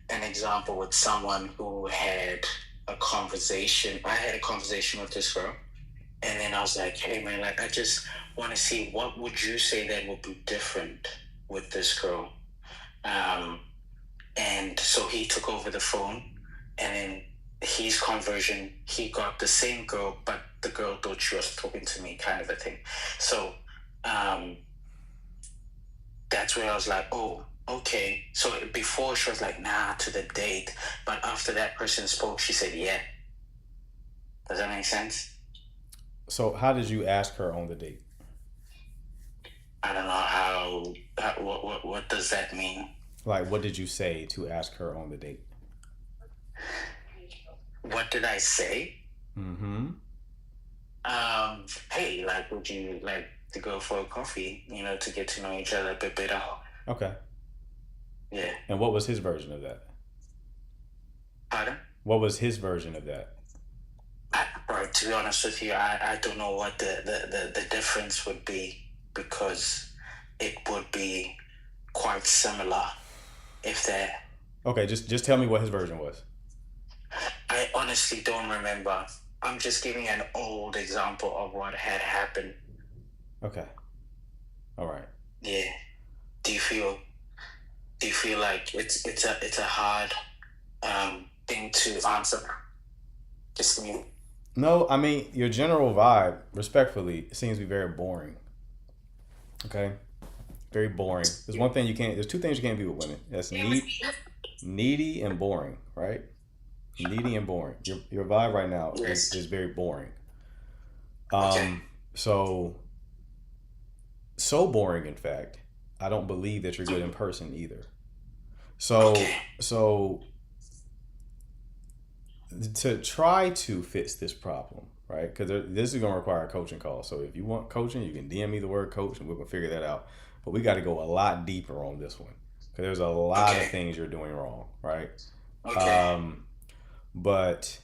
an example with someone who had a conversation. I had a conversation with this girl, and then I was like, "Hey, man, like, I just want to see what would you say that would be different with this girl." And so he took over the phone, and then his conversion, he got the same girl, but the girl thought she was talking to me, kind of a thing. So that's where I was like, oh, okay. So before she was like, nah, to the date, but after that person spoke, she said, yeah. Does that make sense? So how did you ask her on the date? I don't know what does that mean? Like, what did you say to ask her on the date? What did I say? Mm-hmm. Hey, like, would you like to go for a coffee, to get to know each other a bit better? Okay. Yeah. And what was his version of that? Pardon? What was his version of that? Bro, to be honest with you, I don't know what the difference would be, because it would be quite similar if that. Okay, just tell me what his version was. I honestly don't remember. I'm just giving an old example of what had happened. Okay. All right. Yeah. Do you feel like it's a hard thing to answer? Just me. No, I mean, your general vibe, respectfully, seems to be very boring. Okay? Very boring. There's two things you can't be with women. That's needy and boring, right? Needy and boring. Your vibe right now is very boring. Okay. So boring, in fact, I don't believe that you're good in person either. So to try to fix this problem, right? Because this is going to require a coaching call. So if you want coaching, you can DM me the word coach and we can figure that out. But we got to go a lot deeper on this one, because there's a lot of things you're doing wrong, right? Okay. But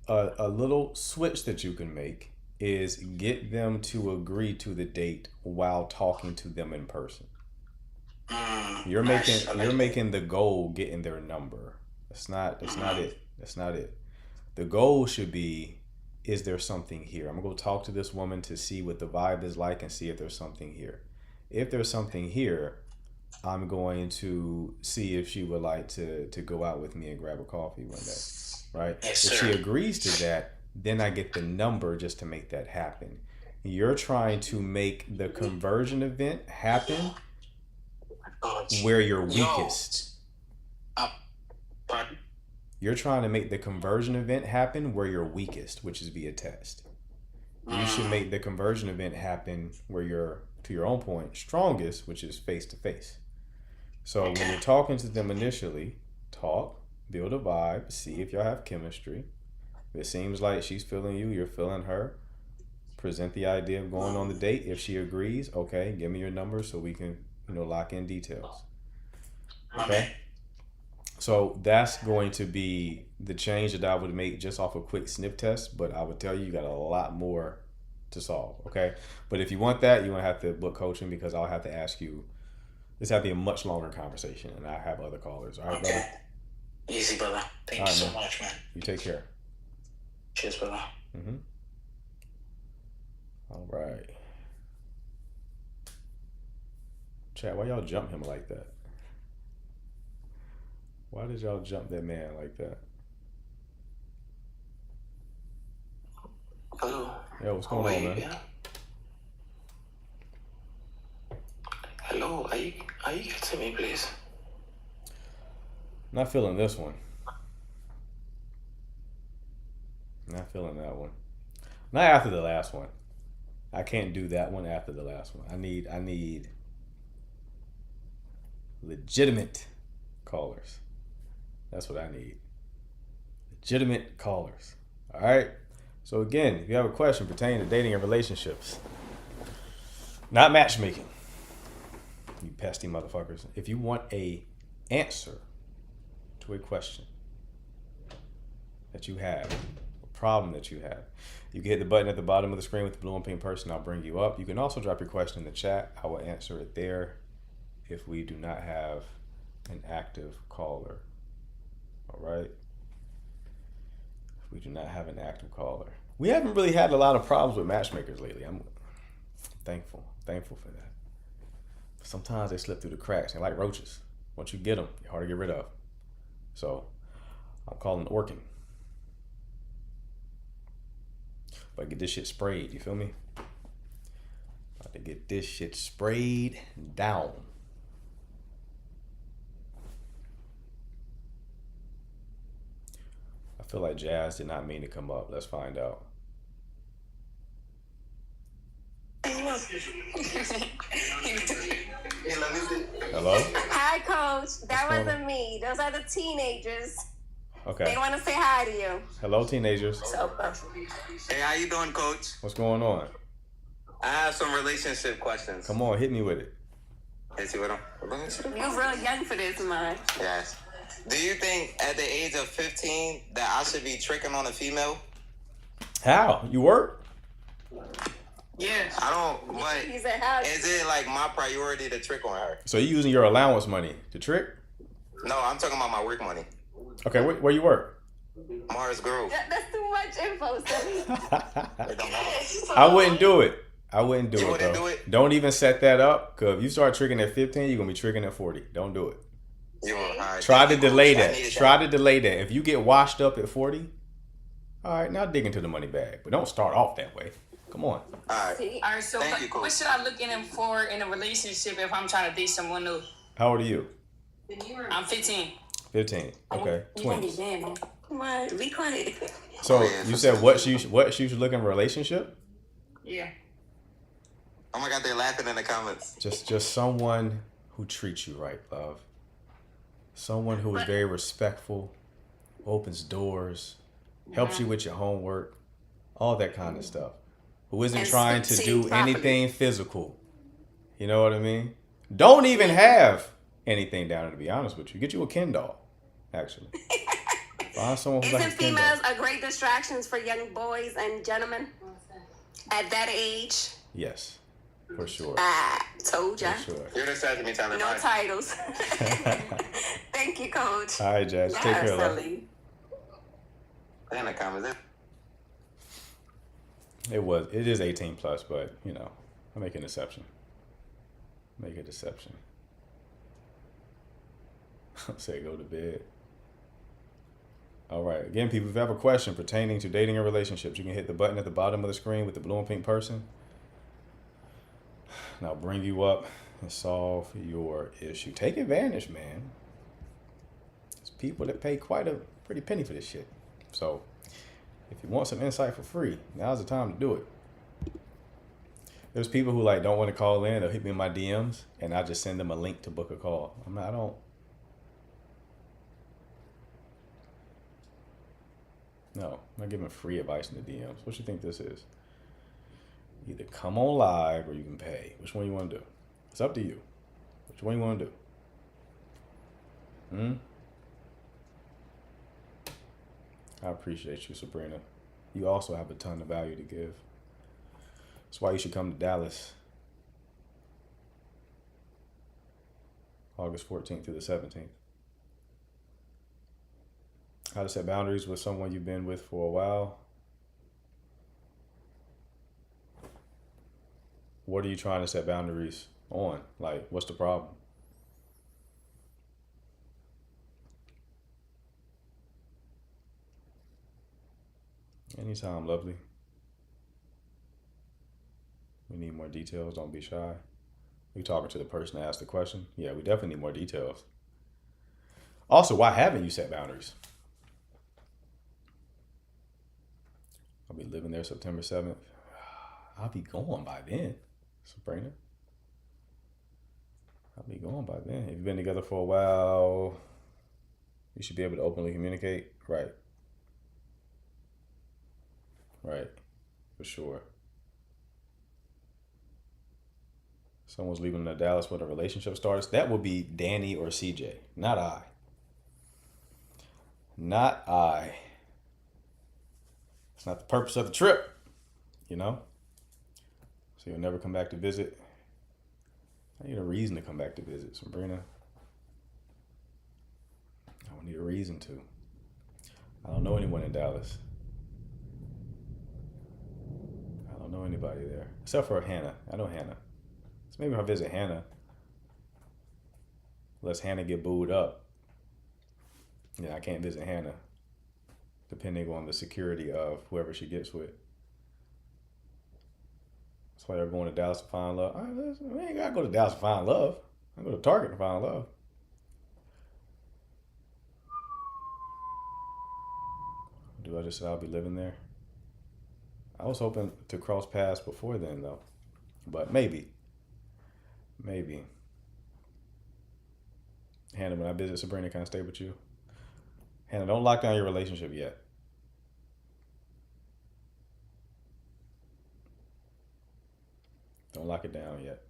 a little switch that you can make is get them to agree to the date while talking to them in person. You're making the goal getting their number. That's not it. The goal should be, is there something here? I'm gonna go talk to this woman to see what the vibe is like and see if there's something here. If there's something here, I'm going to see if she would like to go out with me and grab a coffee one day, right? Yes, if sir. she agrees to that, then I get the number just to make that happen. You're trying to make the conversion event happen where you're weakest. Pardon? You're trying to make the conversion event happen where you're weakest, which is via text. You should make the conversion event happen where you're, to your own point, strongest, which is face to face. So when you're talking to them initially, talk, build a vibe, see if y'all have chemistry. If it seems like she's feeling you, you're feeling her, present the idea of going on the date. If she agrees, okay, give me your number so we can, lock in details. Okay? So that's going to be the change that I would make just off a quick sniff test, but I would tell you got a lot more to solve, okay? But if you want that, you're going to have to book coaching, because I'll have to ask you. This have to be a much longer conversation, and I have other callers. All right, brother? Easy, brother. Thank you so much, man. You take care. Cheers, brother. Mm-hmm. All right. Chad, why y'all jump him like that? Why did y'all jump that man like that? Hello. Yo, what's going on, man? Yeah. Hello, are you getting me, please? Not feeling this one. Not feeling that one. Not after the last one. I can't do that one after the last one. I need legitimate callers. That's what I need. Legitimate callers. All right? So again, if you have a question pertaining to dating and relationships, not matchmaking, you pesky motherfuckers. If you want a answer to a question that you have, a problem that you have. You can hit the button at the bottom of the screen with the blue and pink person. I'll bring you up. You can also drop your question in the chat. I will answer it there if we do not have an active caller. All right. If we do not have an active caller. We haven't really had a lot of problems with matchmakers lately. I'm thankful for that. Sometimes they slip through the cracks. They're like roaches. Once you get them, they're hard to get rid of. So I'm calling Orkin. But get this shit sprayed, you feel me? About to get this shit sprayed down. I feel like Jazz did not mean to come up. Let's find out. Hello? Hi, Coach. That going wasn't me. Those are the teenagers. Okay. They want to say hi to you. Hello, teenagers. So, Hey, how you doing, Coach? What's going on? I have some relationship questions. Come on, hit me with it. Hit you with them? you're real young for this, man. Yes. Do you think at the age of 15 that I should be tricking on a female? How? You work? Yes. I don't, but He said, how? is it like my priority to trick on her? So you using your allowance money to trick? No, I'm talking about my work money. Okay, where you work? Mars Grove. That's too much info, Sonny. It don't matter. I wouldn't do it. I wouldn't do You it, wouldn't though. do it? Don't even set that up, because if you start tricking at 15, you're going to be tricking at 40. Don't do it. You all right? Try to delay I that. needed Try to delay that. If you get washed up at 40, all right, now dig into the money bag. But don't start off that way. Come on. All right. See? All right, so Thank you, Coach. what should I look in for in a relationship if I'm trying to date someone new? How old are you? I'm 15. 15. Okay. Twins. Come on, be quiet. So you said what she should look in a relationship? Yeah. Oh my God, they're laughing in the comments. Just someone who treats you right, love. Someone who is very respectful, opens doors, helps you with your homework, all that kind of stuff. Who isn't And trying to speaks do to you properly. anything physical. You know what I mean? Don't even have anything down there, to be honest with you. Get you a Ken doll, actually. Find someone who's like Isn't a Ken doll. females are great distractions for young boys and gentlemen at that age? Yes, for sure. Told ya. For sure. You're distracting me, Tyler. No Bye. titles. Thank you, Coach. All right, Jazz. Take care, love. Silly. They're in the comments. It is 18 plus, but you know, I make an exception. Make a deception. Say go to bed. All right. Again, people, if you have a question pertaining to dating or relationships, you can hit the button at the bottom of the screen with the blue and pink person. And I'll bring you up and solve your issue. Take advantage, man. There's people that pay quite a pretty penny for this shit. So if you want some insight for free, now's the time to do it. There's people who like don't want to call in. They'll hit me in my DMs, and I just send them a link to book a call. I don't. No, I'm not giving free advice in the DMs. What you think this is? Either come on live or you can pay. Which one you want to do? It's up to you. Which one you want to do? I appreciate you, Sabrina. You also have a ton of value to give. That's why you should come to Dallas August 14th through the 17th. How to set boundaries with someone you've been with for a while. What are you trying to set boundaries on? Like, what's the problem? Anytime, lovely. We need more details. Don't be shy. We talking to the person that asked the question. Yeah, we definitely need more details. Also, why haven't you set boundaries? I'll be living there September 7th. I'll be going by then, Sabrina. I'll be going by then. If you've been together for a while, you should be able to openly communicate. Right. Right. For sure. Someone's leaving to Dallas when a relationship starts. That would be Danny or CJ, not I. Not I. It's not the purpose of the trip, you know? So you'll never come back to visit. I need a reason to come back to visit, Sabrina. I don't need a reason to. I don't know anyone in Dallas. I don't know anybody there. Except for Hannah. I know Hannah. So maybe if I visit Hannah, unless Hannah get booed up, I can't visit Hannah, depending on the security of whoever she gets with. That's why they're going to Dallas to find love. We ain't gotta go to Dallas to find love. I go to Target to find love. Do I just say I'll be living there? I was hoping to cross paths before then, though. But maybe. Hannah, when I visit Sabrina, can I stay with you? Hannah, don't lock down your relationship yet. Don't lock it down yet.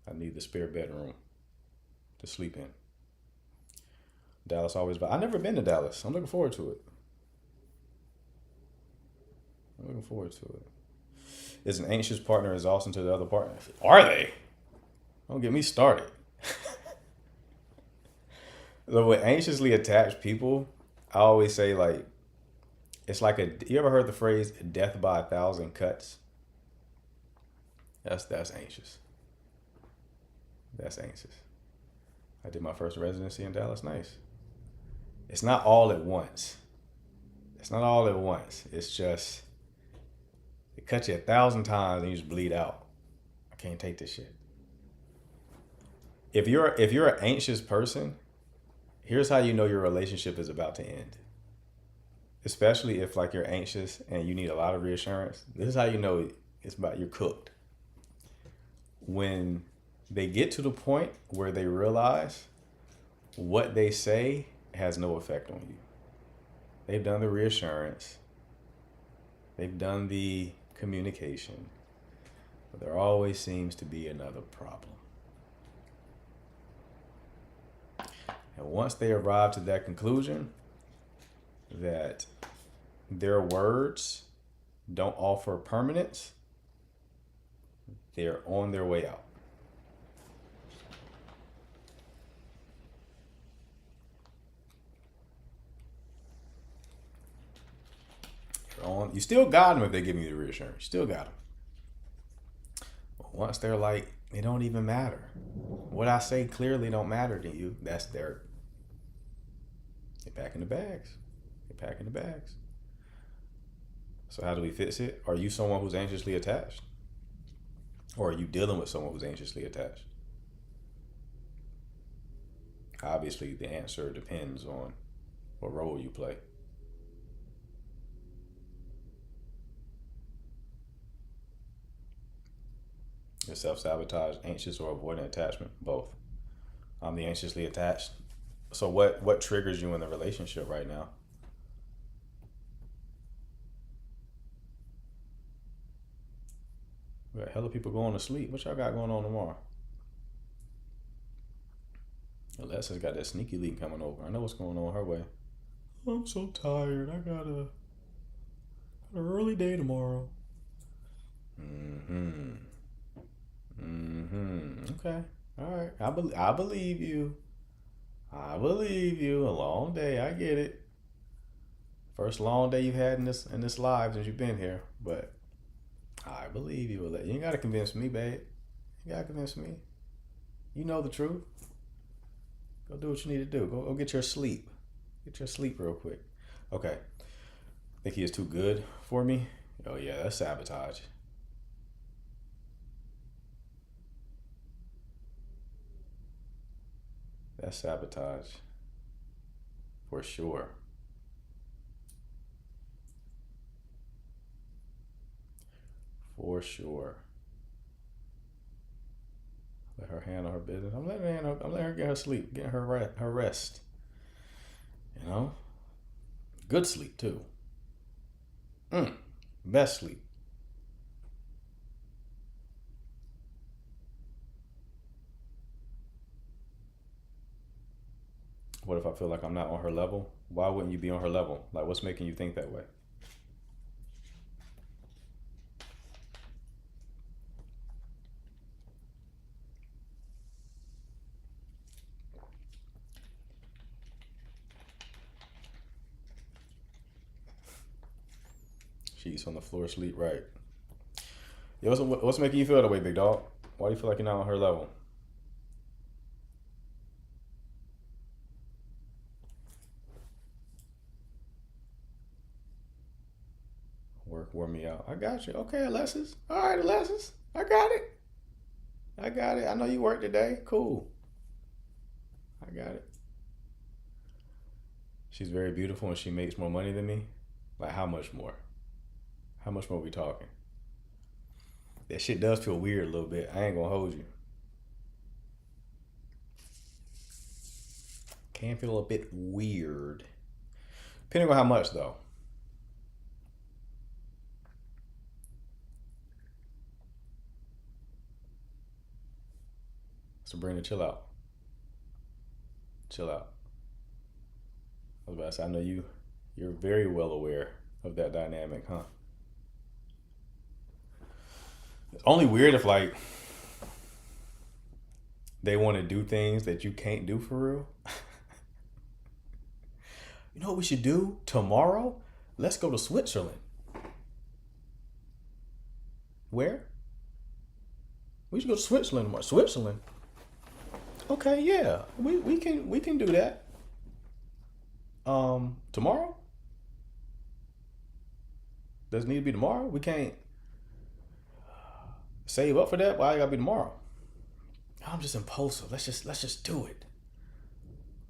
I need the spare bedroom to sleep in. Dallas always, but I've never been to Dallas. I'm looking forward to it. Is an anxious partner exhausting to the other partner? Are they? Don't get me started. So with anxiously attached people, I always say, like, it's like you ever heard the phrase death by 1,000 cuts? That's anxious. That's anxious. I did my first residency in Dallas. Nice. It's not all at once. It's just, it cuts you 1,000 times and you just bleed out. I can't take this shit. If you're an anxious person, here's how you know your relationship is about to end. Especially if like you're anxious and you need a lot of reassurance. This is how you know you're cooked. When they get to the point where they realize what they say has no effect on you. They've done the reassurance. They've done the communication. But there always seems to be another problem. And once they arrive to that conclusion that their words don't offer permanence, they're on their way out. You still got them if they give you the reassurance. You still got them. But once they're like, it don't even matter. What I say clearly don't matter to you. That's their. They're packing the bags. So how do we fix it? Are you someone who's anxiously attached? Or are you dealing with someone who's anxiously attached? Obviously, the answer depends on what role you play. Is self-sabotage anxious or avoidant attachment? Both. I'm the anxiously attached. So what triggers you in the relationship right now? We got hella people going to sleep. What y'all got going on tomorrow? Alessa's got that sneaky link coming over. I know what's going on her way. I'm so tired. I got an early day tomorrow. Okay. All right. I believe you. A long day. I get it. First long day you've had in this live since you've been here, but I believe you. You ain't gotta convince me, babe. You gotta convince me. You know the truth. Go do what you need to do. Go get your sleep. Get your sleep real quick. Okay. Think he is too good for me? Oh yeah, that's sabotage. That's sabotage. For sure. For sure. Let her handle her business. I'm letting her get her sleep, get her rest. You know? Good sleep too. Best sleep. What if I feel like I'm not on her level? Why wouldn't you be on her level? Like, what's making you think that way? She's on the floor asleep, right? Yeah, what's making you feel that way, big dog? Why do you feel like you're not on her level? Work wore me out. I got you. Okay, Alexis. All right, Alexis. I got it. I got it. I know you work today. Cool. I got it. She's very beautiful and she makes more money than me. Like, how much more? How much more are we talking? That shit does feel weird a little bit. I ain't gonna hold you. Can feel a bit weird. Depending on how much, though. Sabrina, chill out. Chill out. I was about to say, I know you're very well aware of that dynamic, huh? It's only weird if, like, they want to do things that you can't do for real. You know what we should do tomorrow? Let's go to Switzerland. Where? We should go to Switzerland tomorrow. Switzerland? Okay, yeah. We can do that. Tomorrow? Does it need to be tomorrow? We can't save up for that. Why it gotta be tomorrow? I'm just impulsive. Let's just do it.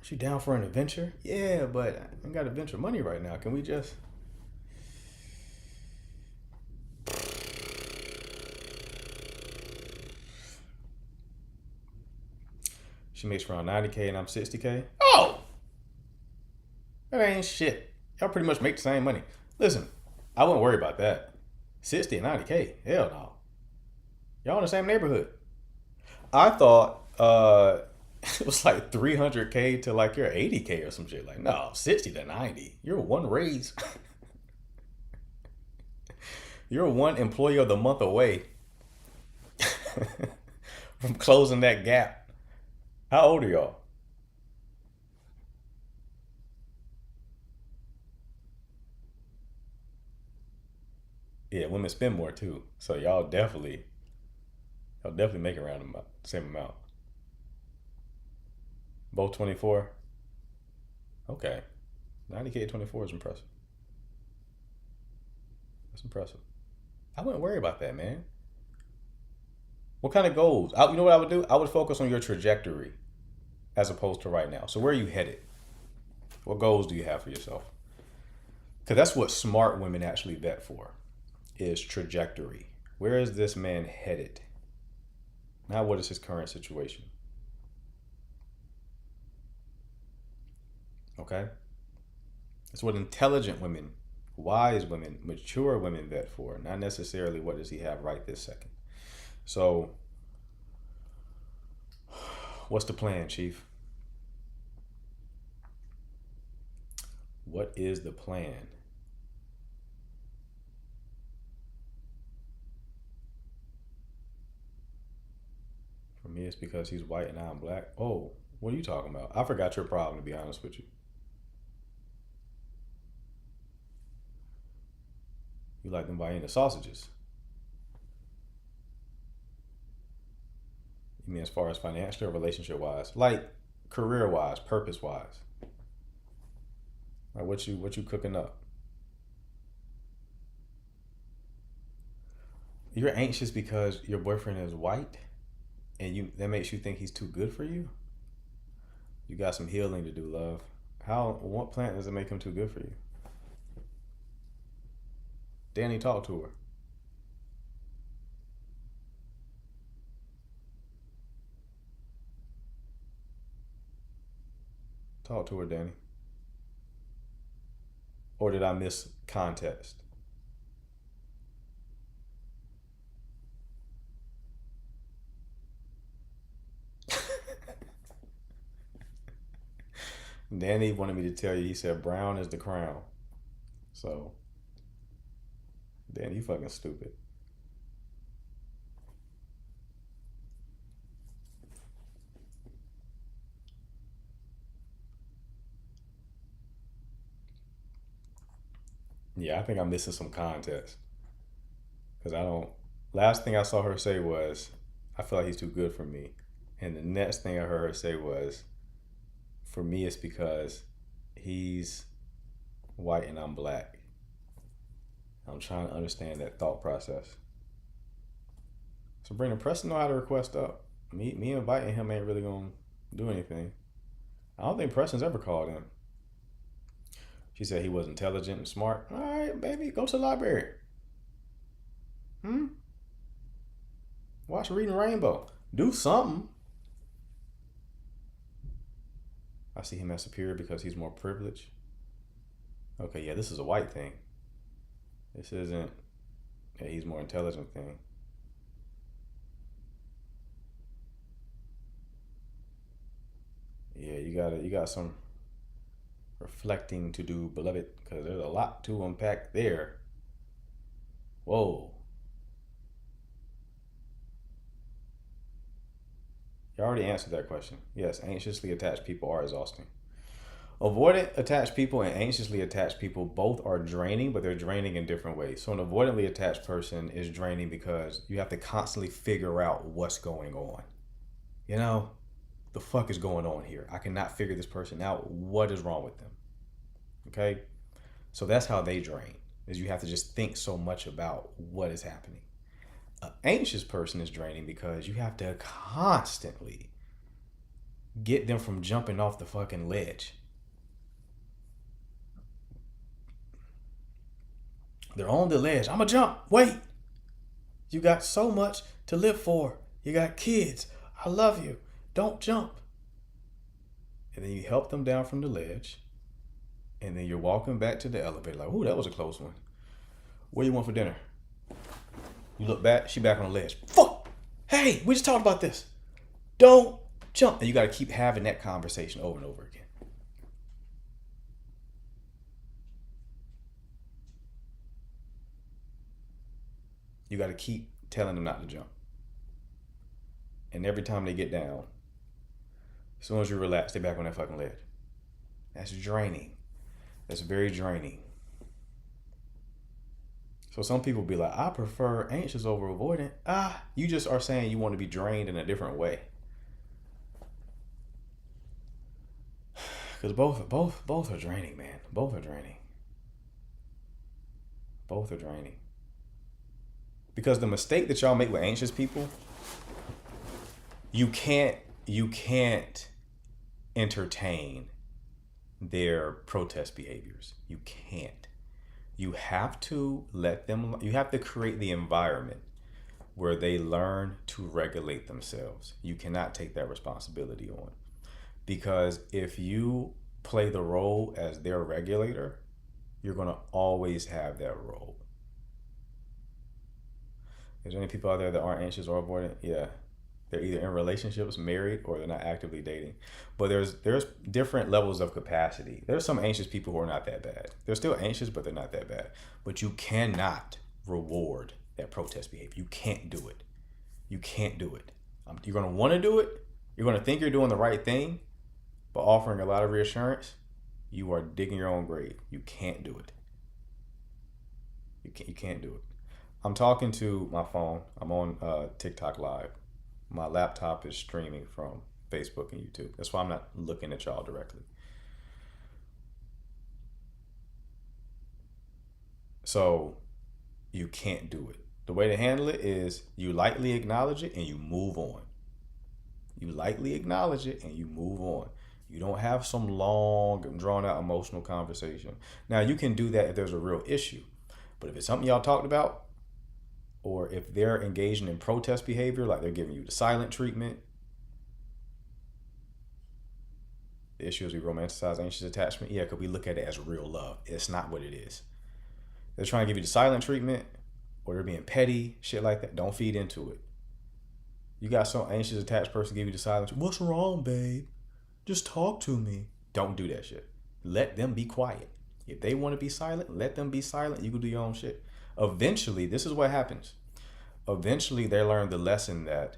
She down for an adventure? Yeah, but I ain't got adventure money right now. Can we just? She makes around 90K and I'm 60K. Oh, that ain't shit. Y'all pretty much make the same money. Listen, I wouldn't worry about that. 60 and 90K, hell no. Y'all in the same neighborhood. I thought it was like 300K to like your 80K or some shit. Like, no, 60 to 90. You're one raise. You're one employee of the month away from closing that gap. How old are y'all? Yeah, women spend more too. So y'all definitely make around the same amount. Both 24? Okay. 90K at 24 is impressive. That's impressive. I wouldn't worry about that, man. What kind of goals? You know what I would do? I would focus on your trajectory as opposed to right now. So where are you headed? What goals do you have for yourself? Because that's what smart women actually vet for, is trajectory. Where is this man headed? Now, what is his current situation? Okay? That's what intelligent women, wise women, mature women vet for, not necessarily what does he have right this second. So, what's the plan, Chief? What is the plan? For me, it's because he's white and I'm black. Oh, what are you talking about? I forgot your problem, to be honest with you. You like them buying the sausages. You mean as far as financially or relationship wise? Like career wise, purpose wise. Like what you cooking up? You're anxious because your boyfriend is white and that makes you think he's too good for you? You got some healing to do, love. What plant does it make him too good for you? Danny, talk to her. Talk to her, Danny. Or did I miss context? Danny wanted me to tell you, he said brown is the crown. So, Danny, you fucking stupid. Yeah, I think I'm missing some context. Because I don't. Last thing I saw her say was, I feel like he's too good for me. And the next thing I heard her say was, for me, it's because he's white and I'm black. I'm trying to understand that thought process. So Brandon, Preston know how to request up. Me inviting him ain't really gonna do anything. I don't think Preston's ever called him. She said he was intelligent and smart. All right, baby, go to the library. Watch Reading Rainbow. Do something. I see him as superior because he's more privileged. Okay, yeah, this is a white thing. This isn't a he's more intelligent thing. Yeah, you got some reflecting to do, beloved, because there's a lot to unpack there. Whoa. You already answered that question. Yes, anxiously attached people are exhausting. Avoidant attached people and anxiously attached people both are draining, but they're draining in different ways. So an avoidantly attached person is draining because you have to constantly figure out what's going on. You know, the fuck is going on here? I cannot figure this person out. What is wrong with them? Okay? So that's how they drain, is you have to just think so much about what is happening. An anxious person is draining because you have to constantly get them from jumping off the fucking ledge. They're on the ledge. I'm gonna jump. Wait. You got so much to live for. You got kids. I love you. Don't jump. And then you help them down from the ledge. And then you're walking back to the elevator like, ooh, that was a close one. What do you want for dinner? You look back, she back on the ledge. Fuck! Hey, we just talked about this. Don't jump. And you got to keep having that conversation over and over again. You got to keep telling them not to jump. And every time they get down, as soon as you relax, they're back on that fucking ledge. That's draining. That's very draining. So some people be like, I prefer anxious over avoidant. You just are saying you want to be drained in a different way. Because both are draining, man. Both are draining. Both are draining. Because the mistake that y'all make with anxious people, you can't entertain their protest behaviors. You can't. You have to you have to create the environment where they learn to regulate themselves. You cannot take that responsibility on. Because if you play the role as their regulator, you're going to always have that role. Is there any people out there that aren't anxious or avoidant? Yeah. They're either in relationships, married, or they're not actively dating. But there's different levels of capacity. There's some anxious people who are not that bad. They're still anxious, but they're not that bad. But you cannot reward that protest behavior. You can't do it. You can't do it. You're going to want to do it. You're going to think you're doing the right thing, but offering a lot of reassurance, you are digging your own grave. You can't do it. You can't do it. I'm talking to my phone. I'm on TikTok Live. My laptop is streaming from Facebook and YouTube. That's why I'm not looking at y'all directly. So you can't do it. The way to handle it is you lightly acknowledge it and you move on. You lightly acknowledge it and you move on. You don't have some long, drawn out emotional conversation. Now you can do that if there's a real issue. But if it's something y'all talked about, or if they're engaging in protest behavior, like they're giving you the silent treatment. The issue is we romanticize anxious attachment. Yeah, because we look at it as real love. It's not what it is. They're trying to give you the silent treatment, or they're being petty, shit like that. Don't feed into it. You got some anxious attached person give you the silent treatment. What's wrong, babe? Just talk to me. Don't do that shit. Let them be quiet. If they want to be silent, let them be silent. You can do your own shit. Eventually, this is what happens. Eventually, they learn the lesson that,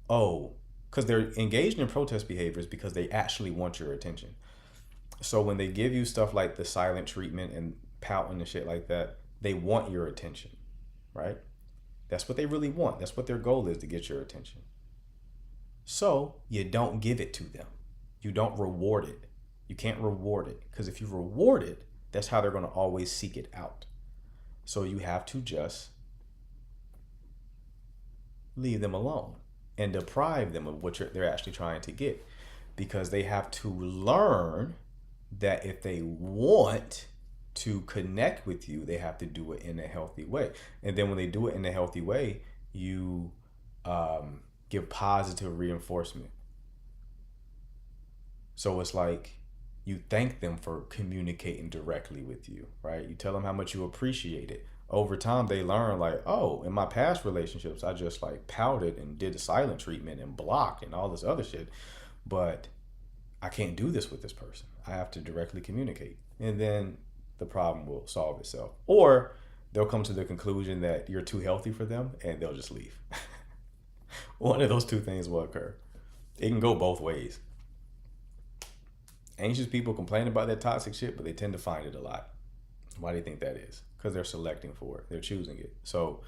oh, because they're engaged in protest behaviors because they actually want your attention. So when they give you stuff like the silent treatment and pouting and shit like that, they want your attention, right? That's what they really want. That's what their goal is, to get your attention. So you don't give it to them. You don't reward it. You can't reward it, because if you reward it, that's how they're going to always seek it out. So you have to just leave them alone and deprive them of what they're actually trying to get, because they have to learn that if they want to connect with you, they have to do it in a healthy way. And then when they do it in a healthy way, you give positive reinforcement. So it's like you thank them for communicating directly with you, right? You tell them how much you appreciate it. Over time, they learn like, oh, in my past relationships, I just like pouted and did the silent treatment and blocked and all this other shit. But I can't do this with this person. I have to directly communicate. And then the problem will solve itself. Or they'll come to the conclusion that you're too healthy for them and they'll just leave. One of those two things will occur. It can go both ways. Anxious people complain about that toxic shit, but they tend to find it a lot. Why do you think that is? Because they're selecting for it. They're choosing it. So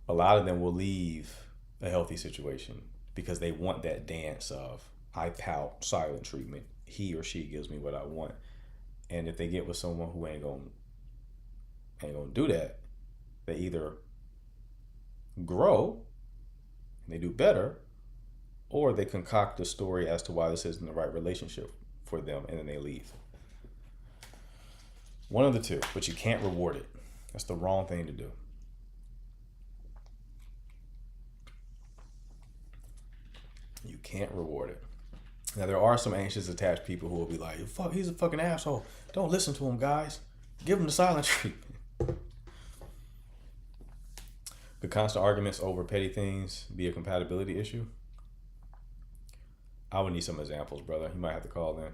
a lot of them will leave a healthy situation because they want that dance of, I pout, silent treatment. He or she gives me what I want. And if they get with someone who ain't gonna do that, they either grow and they do better, or they concoct a story as to why this isn't the right relationship for them, and then they leave. One of the two, but you can't reward it. That's the wrong thing to do. You can't reward it. Now, there are some anxious attached people who will be like, fuck, he's a fucking asshole. Don't listen to him, guys. Give him the silent treatment. Could constant arguments over petty things be a compatibility issue? I would need some examples, brother. You might have to call in.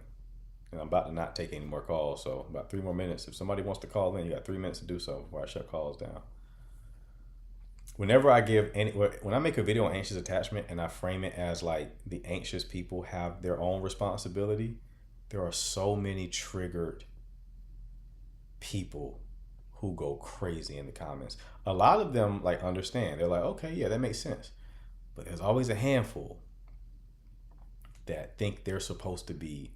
And I'm about to not take any more calls, so about 3 more minutes. If somebody wants to call in, you got 3 minutes to do so before I shut calls down. Whenever I when I make a video on anxious attachment and I frame it as like the anxious people have their own responsibility, there are so many triggered people who go crazy in the comments. A lot of them like understand. They're like, okay, yeah, that makes sense. But there's always a handful that think they're supposed to be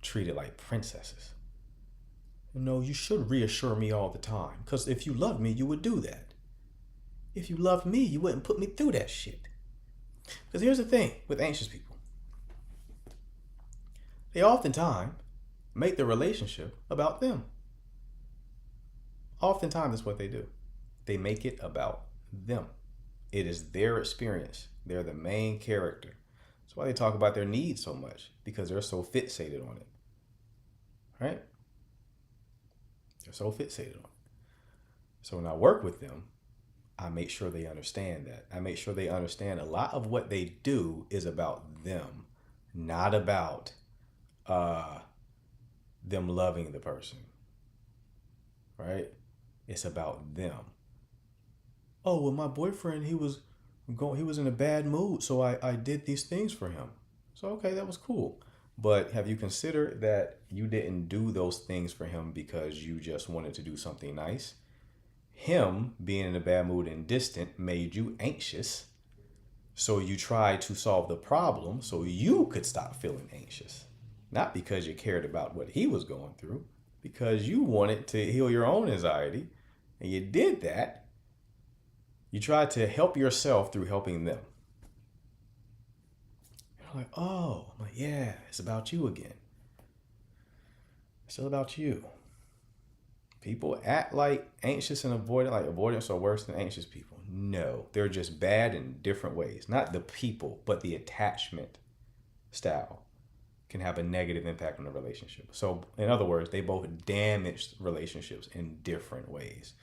treated like princesses. No, you should reassure me all the time, because if you love me, you would do that. If you love me, you wouldn't put me through that shit. Because here's the thing with anxious people. They oftentimes make the relationship about them. Oftentimes that's what they do. They make it about them. It is their experience. They're the main character. That's why they talk about their needs so much, because they're so fixated on it. Right? They're so fixated on it. So when I work with them, I make sure they understand that. I make sure they understand a lot of what they do is about them, not about them loving the person. Right? It's about them. Oh, well, my boyfriend, he was in a bad mood, so I did these things for him. So, okay, that was cool. But have you considered that you didn't do those things for him because you just wanted to do something nice? Him being in a bad mood and distant made you anxious. So you tried to solve the problem so you could stop feeling anxious. Not because you cared about what he was going through, because you wanted to heal your own anxiety. And you did that. You tried to help yourself through helping them. You're like, oh, I'm like, yeah, it's about you again. It's still about you. People act like anxious and avoidant, like avoidance are worse than anxious people. No, they're just bad in different ways. Not the people, but the attachment style can have a negative impact on the relationship. So in other words, they both damage relationships in different ways.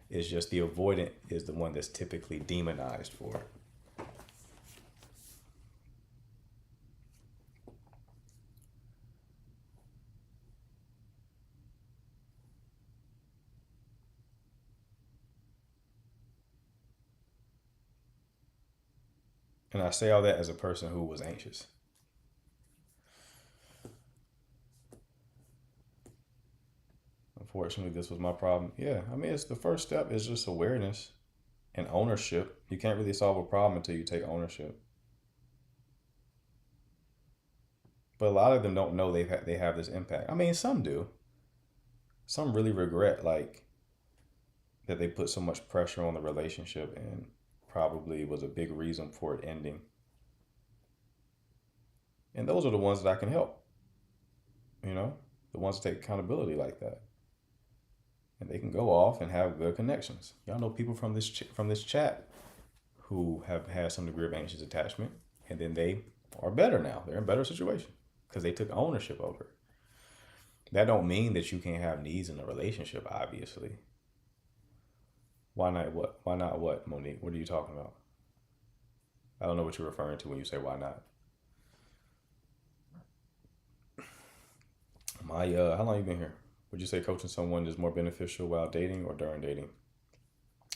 It's just the avoidant is the one that's typically demonized for it. And I say all that as a person who was anxious. Unfortunately, this was my problem. Yeah, I mean, it's the first step is just awareness and ownership. You can't really solve a problem until you take ownership. But a lot of them don't know they have this impact. I mean, some do. Some really regret like that they put so much pressure on the relationship and probably was a big reason for it ending. And those are the ones that I can help. You know, the ones that take accountability like that. And they can go off and have good connections. Y'all know people from this chat who have had some degree of anxious attachment, and then they are better now. They're in a better situation because they took ownership over it. That don't mean that you can't have needs in a relationship, obviously. Why not what? Why not what, Monique? What are you talking about? I don't know what you're referring to when you say why not. How long you been here? Would you say coaching someone is more beneficial while dating or during dating?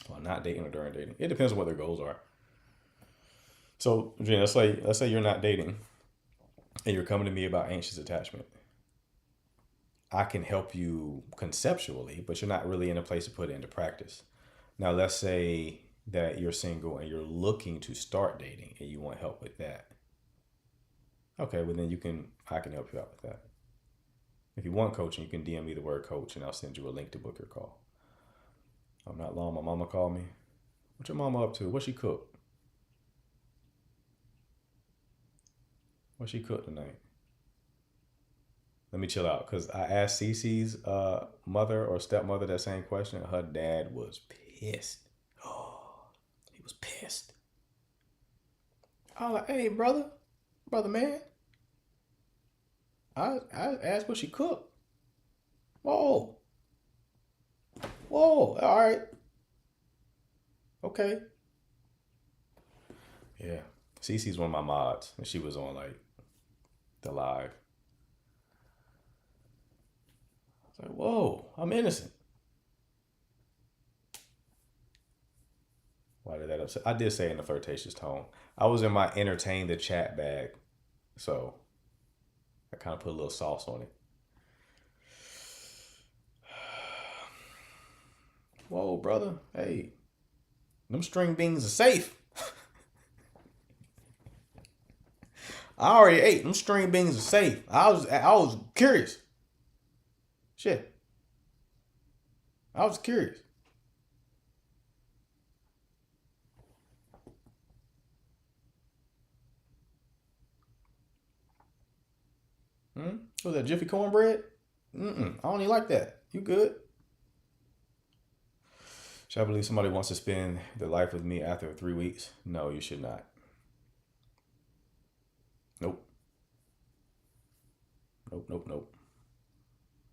Well, not dating or during dating. It depends on what their goals are. So, Gina, let's say you're not dating and you're coming to me about anxious attachment. I can help you conceptually, but you're not really in a place to put it into practice. Now, let's say that you're single and you're looking to start dating and you want help with that. Okay, well then I can help you out with that. If you want coaching, you can DM me the word coach and I'll send you a link to book your call. Not long, my mama called me. What your mama up to? What she cook? What she cooked tonight? Let me chill out, because I asked Cece's mother or stepmother that same question. Her dad was pissed. Oh, he was pissed. I was like, hey, brother man. I asked what she cooked. Whoa, all right. Okay. Yeah. Cece's one of my mods, and she was on like the live. I was like, whoa, I'm innocent. Why did that upset? I did say in a flirtatious tone. I was in my entertain the chat bag, so I kind of put a little sauce on it. Whoa, brother. Hey, them string beans are safe. I already ate. Them string beans are safe. I was curious. Shit. I was curious. Was that Jiffy cornbread? I don't even like that. You good? Should I believe somebody wants to spend their life with me after 3 weeks? No, you should not. Nope.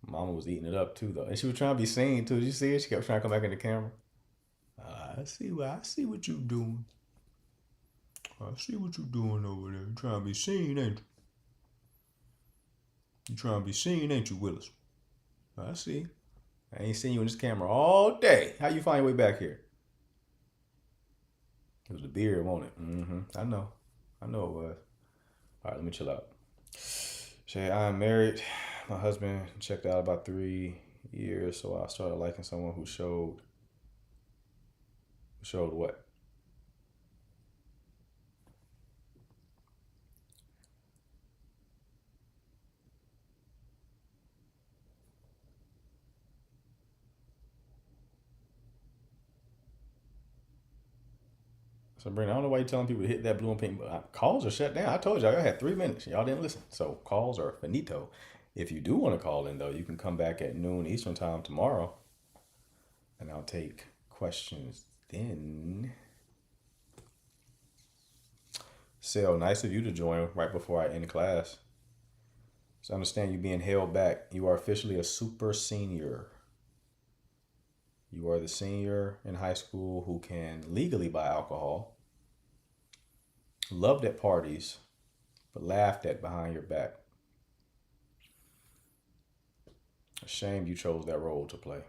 Mama was eating it up too, though, and she was trying to be seen too. Did you see it? She kept trying to come back in the camera. I see what you doing. I see what you doing over there. You trying to be seen, ain't you? You trying to be seen, ain't you, Willis? I see. I ain't seen you in this camera all day. How you find your way back here? It was the beard, wasn't it? I know it was. All right, let me chill out. Shay, I am married. My husband checked out about 3 years, so I started liking someone who showed what? So, Brandon, I don't know why you're telling people to hit that blue and pink, but calls are shut down. I told y'all I had 3 minutes. Y'all didn't listen. So calls are finito. If you do want to call in, though, you can come back at noon Eastern time tomorrow, and I'll take questions then. Sel, nice of you to join right before I end class. So I understand you being held back. You are officially a super senior. You are the senior in high school who can legally buy alcohol, loved at parties, but laughed at behind your back. A shame you chose that role to play.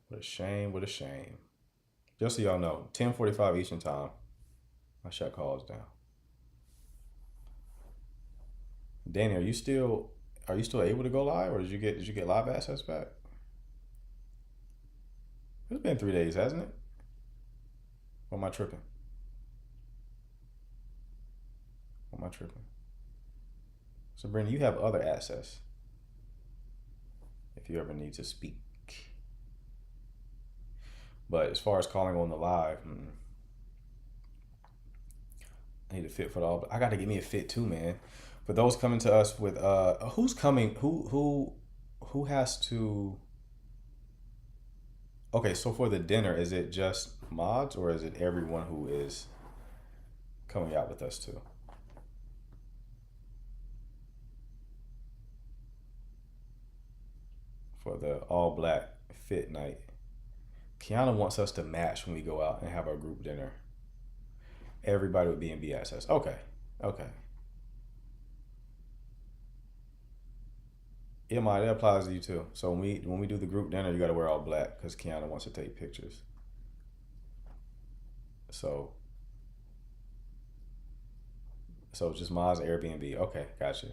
What a shame. What a shame. Just so y'all know, 10:45 Eastern time, I shut calls down. Danny, are you still able to go live, or did you get live access back? It's been 3 days, hasn't it? Or am I tripping? Or am I tripping? Sabrina, you have other access if you ever need to speak. But as far as calling on the live, I need a fit for the all. I got to get me a fit too, man. For those coming to us with who's coming, who has to. Okay, so for the dinner, is it just mods or is it everyone who is coming out with us too? For the all black fit night. Kiana wants us to match when we go out and have our group dinner. Everybody with B&B access. Okay. Yeah, Maya, that applies to you too. So when we do the group dinner, you got to wear all black because Kiana wants to take pictures. So just Ma's Airbnb. Okay, gotcha.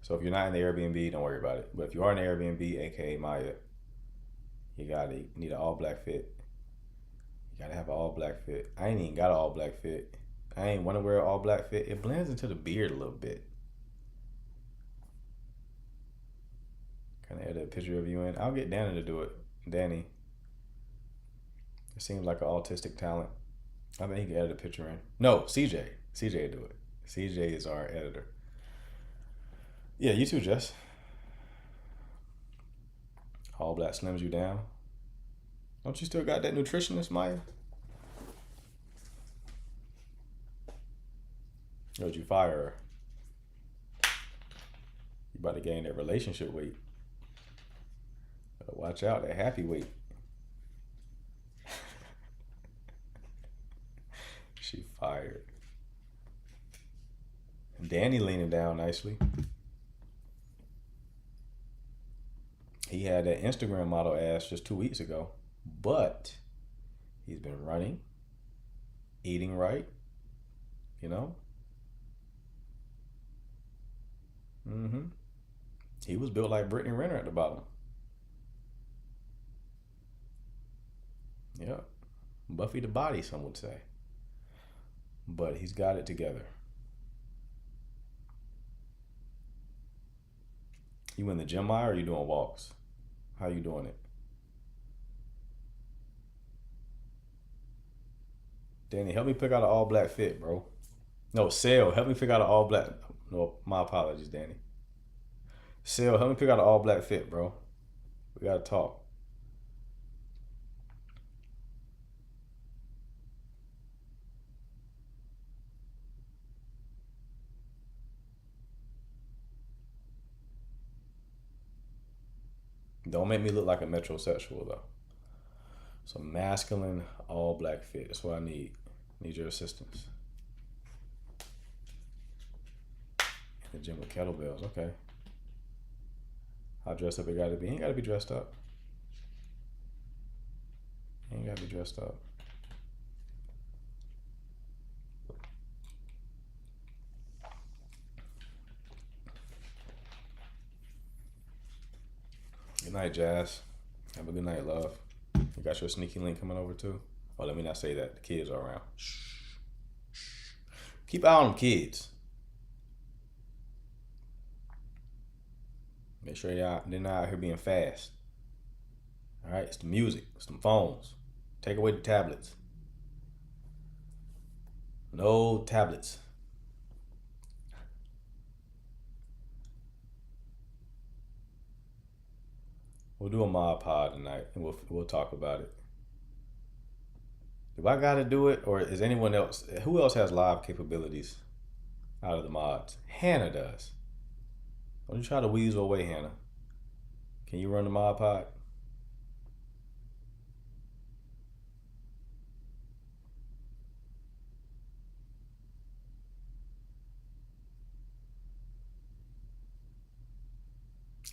So if you're not in the Airbnb, don't worry about it. But if you are in the Airbnb, aka Maya, you need an all black fit. You gotta have an all black fit. I ain't even got an all black fit. I ain't want to wear an all black fit. It blends into the beard a little bit. Kind of edit a picture of you in. I'll get Danny to do it. Danny. It seems like an autistic talent. I think he can edit a picture in. No, CJ. CJ will do it. CJ is our editor. Yeah, you too, Jess. All black slims you down. Don't you still got that nutritionist, Maya? Or did you fire her? You about to gain that relationship weight. Better watch out, that happy weight. She fired. Danny leaning down nicely. He had that Instagram model ass just 2 weeks ago, but he's been running, eating right, you know? He was built like Brittany Renner at the bottom. Yeah. Buffy the body, some would say. But he's got it together. You in the gym, Maya, or are you doing walks? How you doing it? Danny, help me pick out an all black fit, bro. No, Sale, help me pick out an all black. No, my apologies, Danny. Sale, help me pick out an all black fit, bro. We gotta talk. Don't make me look like a metrosexual though. So masculine, all black fit. That's what I need. Need your assistance. In the gym with kettlebells. Okay. How dressed up it gotta be? Ain't gotta be dressed up. Ain't gotta be dressed up. Good night, Jazz. Have a good night, love. You got your sneaky link coming over too? Oh, let me not say that. The kids are around. Shh. Keep an eye on them kids. Make sure they're not out here being fast. All right, it's the music. It's them phones. Take away the tablets. No tablets. We'll do a mod pod tonight, and we'll talk about it. Do I gotta do it, or is anyone else? Who else has live capabilities out of the mods? Hannah does. Don't you try to weasel away, Hannah. Can you run the mod pod?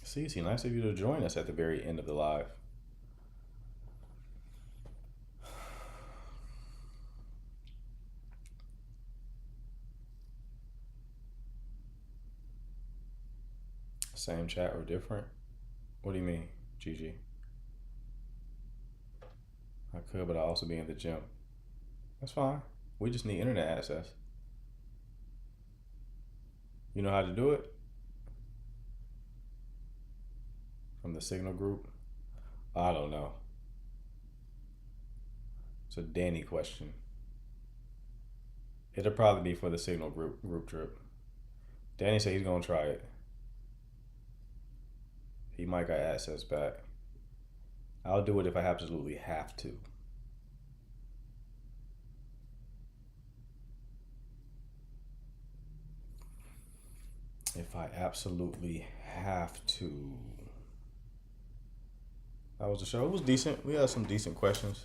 Cece, nice of you to join us at the very end of the live. Same chat or different? What do you mean, Gigi? I could, but I also be in the gym. That's fine. We just need internet access. You know how to do it? From the Signal group? I don't know. It's a Danny question. It'll probably be for the Signal group trip. Danny said he's gonna try it. He might got access back. I'll do it if I absolutely have to. If I absolutely have to. That was the show. It was decent. We had some decent questions.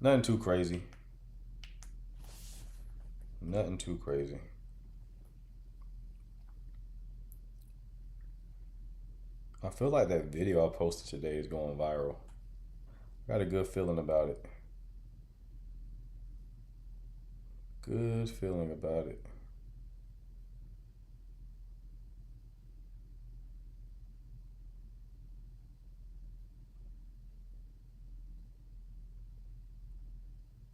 Nothing too crazy. Nothing too crazy. I feel like that video I posted today is going viral. Got a good feeling about it. Good feeling about it.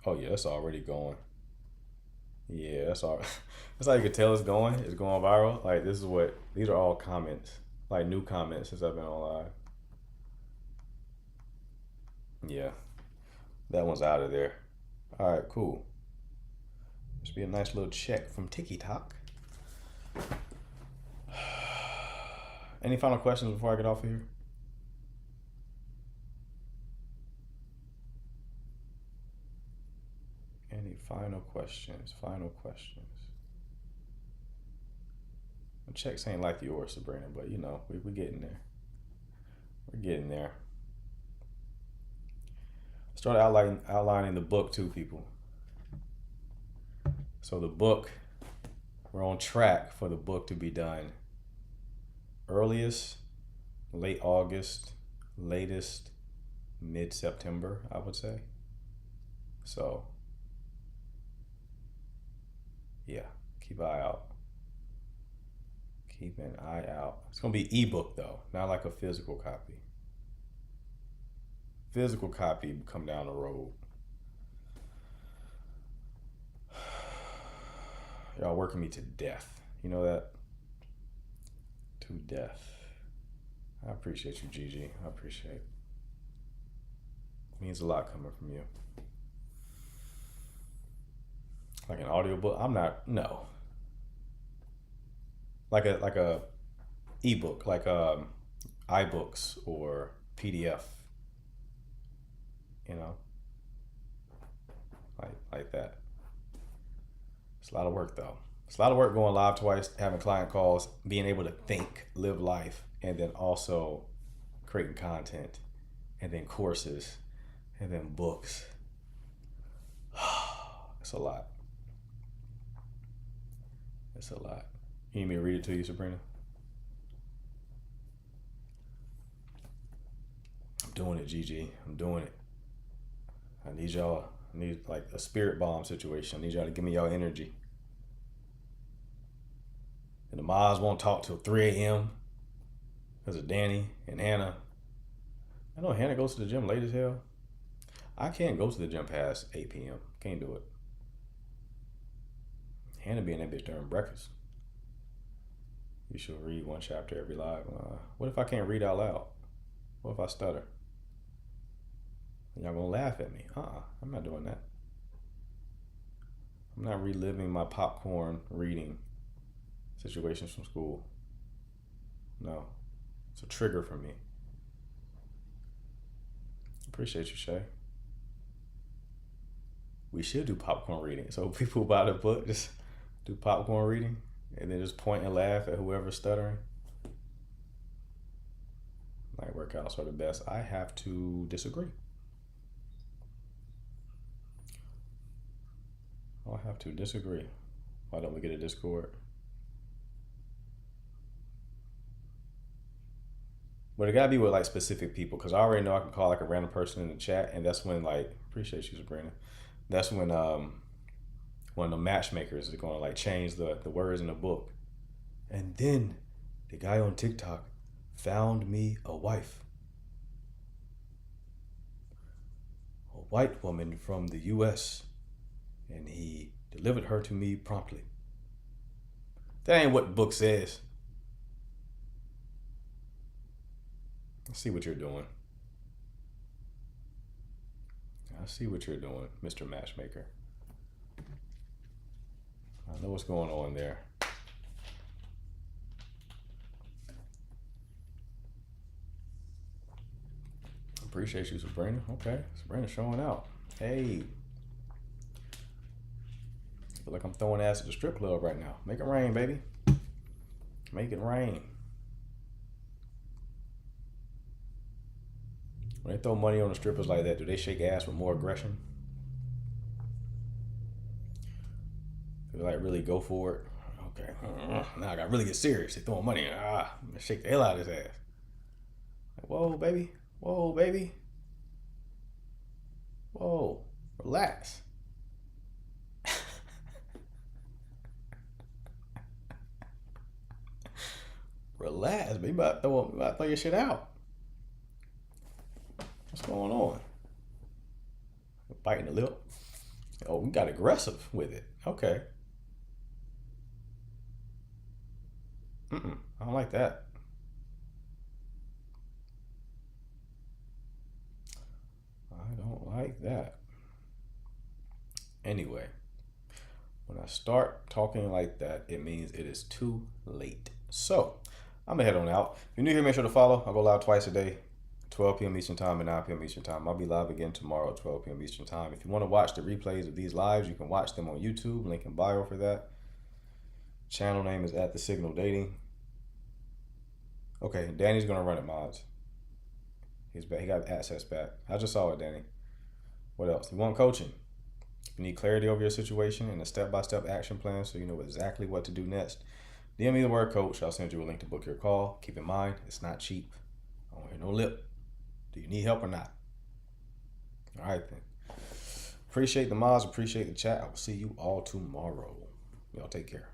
Oh yeah, that's already going. Yeah, that's all. That's how you can tell it's going. It's going viral. Like this is what these are all comments, like new comments since I've been on live. Yeah, that one's out of there. All right, cool. This be a nice little check from TikTok. Any final questions before I get off of here? Any final questions? Final questions. The checks ain't like yours, Sabrina, but you know, we're getting there. We're getting there. Start outlining the book too, people. So the book, we're on track for the book to be done earliest, late August, latest, mid-September, I would say. So, yeah, keep an eye out. Keep an eye out. It's gonna be ebook though, not like a physical copy. Physical copy come down the road. Y'all working me to death. You know that? To death. I appreciate you, Gigi. I appreciate it. Means a lot coming from you. Like an audiobook? I'm not, no. Like a ebook, like iBooks or PDF. You know? Like that. It's a lot of work though. It's a lot of work going live twice, having client calls, being able to think, live life, and then also creating content, and then courses, and then books. It's a lot. It's a lot. You need me to read it to you, Sabrina? I'm doing it, Gigi. I'm doing it. I need y'all. I need like a spirit bomb situation. I need y'all to give me y'all energy. And the Maz won't talk till 3 a.m. because of Danny and Hannah. I know Hannah goes to the gym late as hell. I can't go to the gym past 8 p.m. Can't do it. Hannah be in that bitch during breakfast. You should read one chapter every live. What if I can't read out loud? What if I stutter? Y'all gonna laugh at me. I'm not doing that. I'm not reliving my popcorn reading situations from school. No. It's a trigger for me. Appreciate you, Shay. We should do popcorn reading. So people buy the book, just do popcorn reading and then just point and laugh at whoever's stuttering. Night workouts are the best. I have to disagree. I'll have to disagree. Why don't we get a Discord? But it gotta be with like specific people, because I already know I can call like a random person in the chat, and that's when like, appreciate you, Sabrina. That's when one of the matchmakers is gonna like change the words in the book. And then The guy on TikTok found me a wife. A white woman from the US, and he delivered her to me promptly. That ain't what the book says. I see what you're doing. I see what you're doing, Mr. Matchmaker. I know what's going on there. Appreciate you, Sabrina. Okay, Sabrina showing out. Hey. Feel like I'm throwing ass at the strip club right now. Make it rain, baby. Make it rain. When they throw money on the strippers like that, do they shake ass with more aggression? Do they like really go for it? Okay. Now I gotta really get serious. They throwing money. I'm gonna shake the hell out of his ass. Like, whoa, baby. Whoa, baby. Whoa. Relax. Relax, baby. You about to throw your shit out. What's going on? Biting the lip. Oh, we got aggressive with it. Okay. I don't like that. I don't like that. Anyway, when I start talking like that, it means it is too late. So, I'm gonna head on out. If you're new here, make sure to follow. I go live twice a day, 12 p.m. Eastern Time and 9 p.m. Eastern Time. I'll be live again tomorrow at 12 p.m. Eastern Time. If you want to watch the replays of these lives, you can watch them on YouTube. Link in bio for that. Channel name is At The Signal Dating. Okay, Danny's gonna run it, mods. He's back. He got access back. I just saw it, Danny. What else? You want coaching? If you need clarity over your situation and a step-by-step action plan so you know exactly what to do next, DM me the word coach. I'll send you a link to book your call. Keep in mind, it's not cheap. I don't hear no lip. Do you need help or not? All right, then. Appreciate the mods. Appreciate the chat. I will see you all tomorrow. Y'all take care.